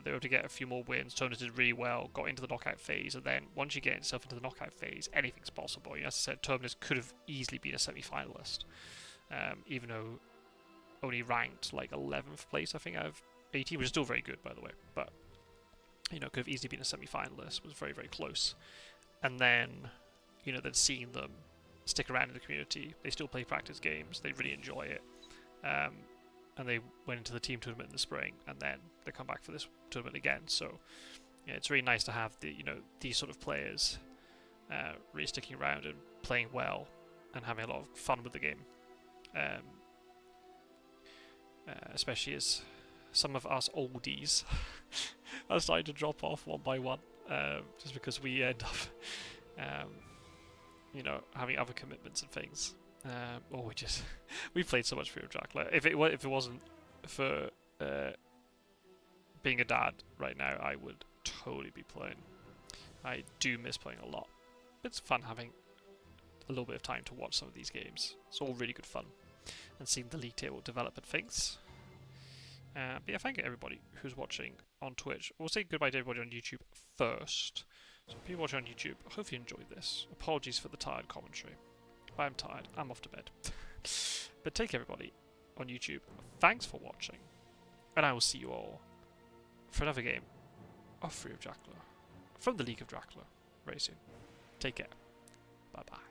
[SPEAKER 1] they were able to get a few more wins. Terminus did really well, got into the knockout phase, and then once you get yourself into the knockout phase, anything's possible. As I said, Terminus could have easily been a semi-finalist, even though only ranked like 11th place, I think, out of 18, which is still very good, by the way. But could have easily been a semi-finalist. Was very, very close. And then, then seeing them stick around in the community, they still play practice games. They really enjoy it. And they went into the team tournament in the spring, and then they come back for this tournament again. So, yeah, it's really nice to have these sort of players really sticking around and playing well and having a lot of fun with the game. Especially as some of us oldies are starting to drop off one by one, just because we end up, having other commitments and things. Or we played so much Fury of Dracula. If it wasn't for being a dad right now, I would totally be playing. I do miss playing a lot. It's fun having a little bit of time to watch some of these games. It's all really good fun, and seeing the league table develop and things. But yeah, thank you everybody who's watching on Twitch. We'll say goodbye to everybody on YouTube first. So people watching on YouTube, I hope you enjoyed this. Apologies for the tired commentary. I'm tired. I'm off to bed. But take care, everybody, on YouTube. Thanks for watching. And I will see you all for another game of Fury of Dracula from the League of Dracula very soon. Take care. Bye-bye.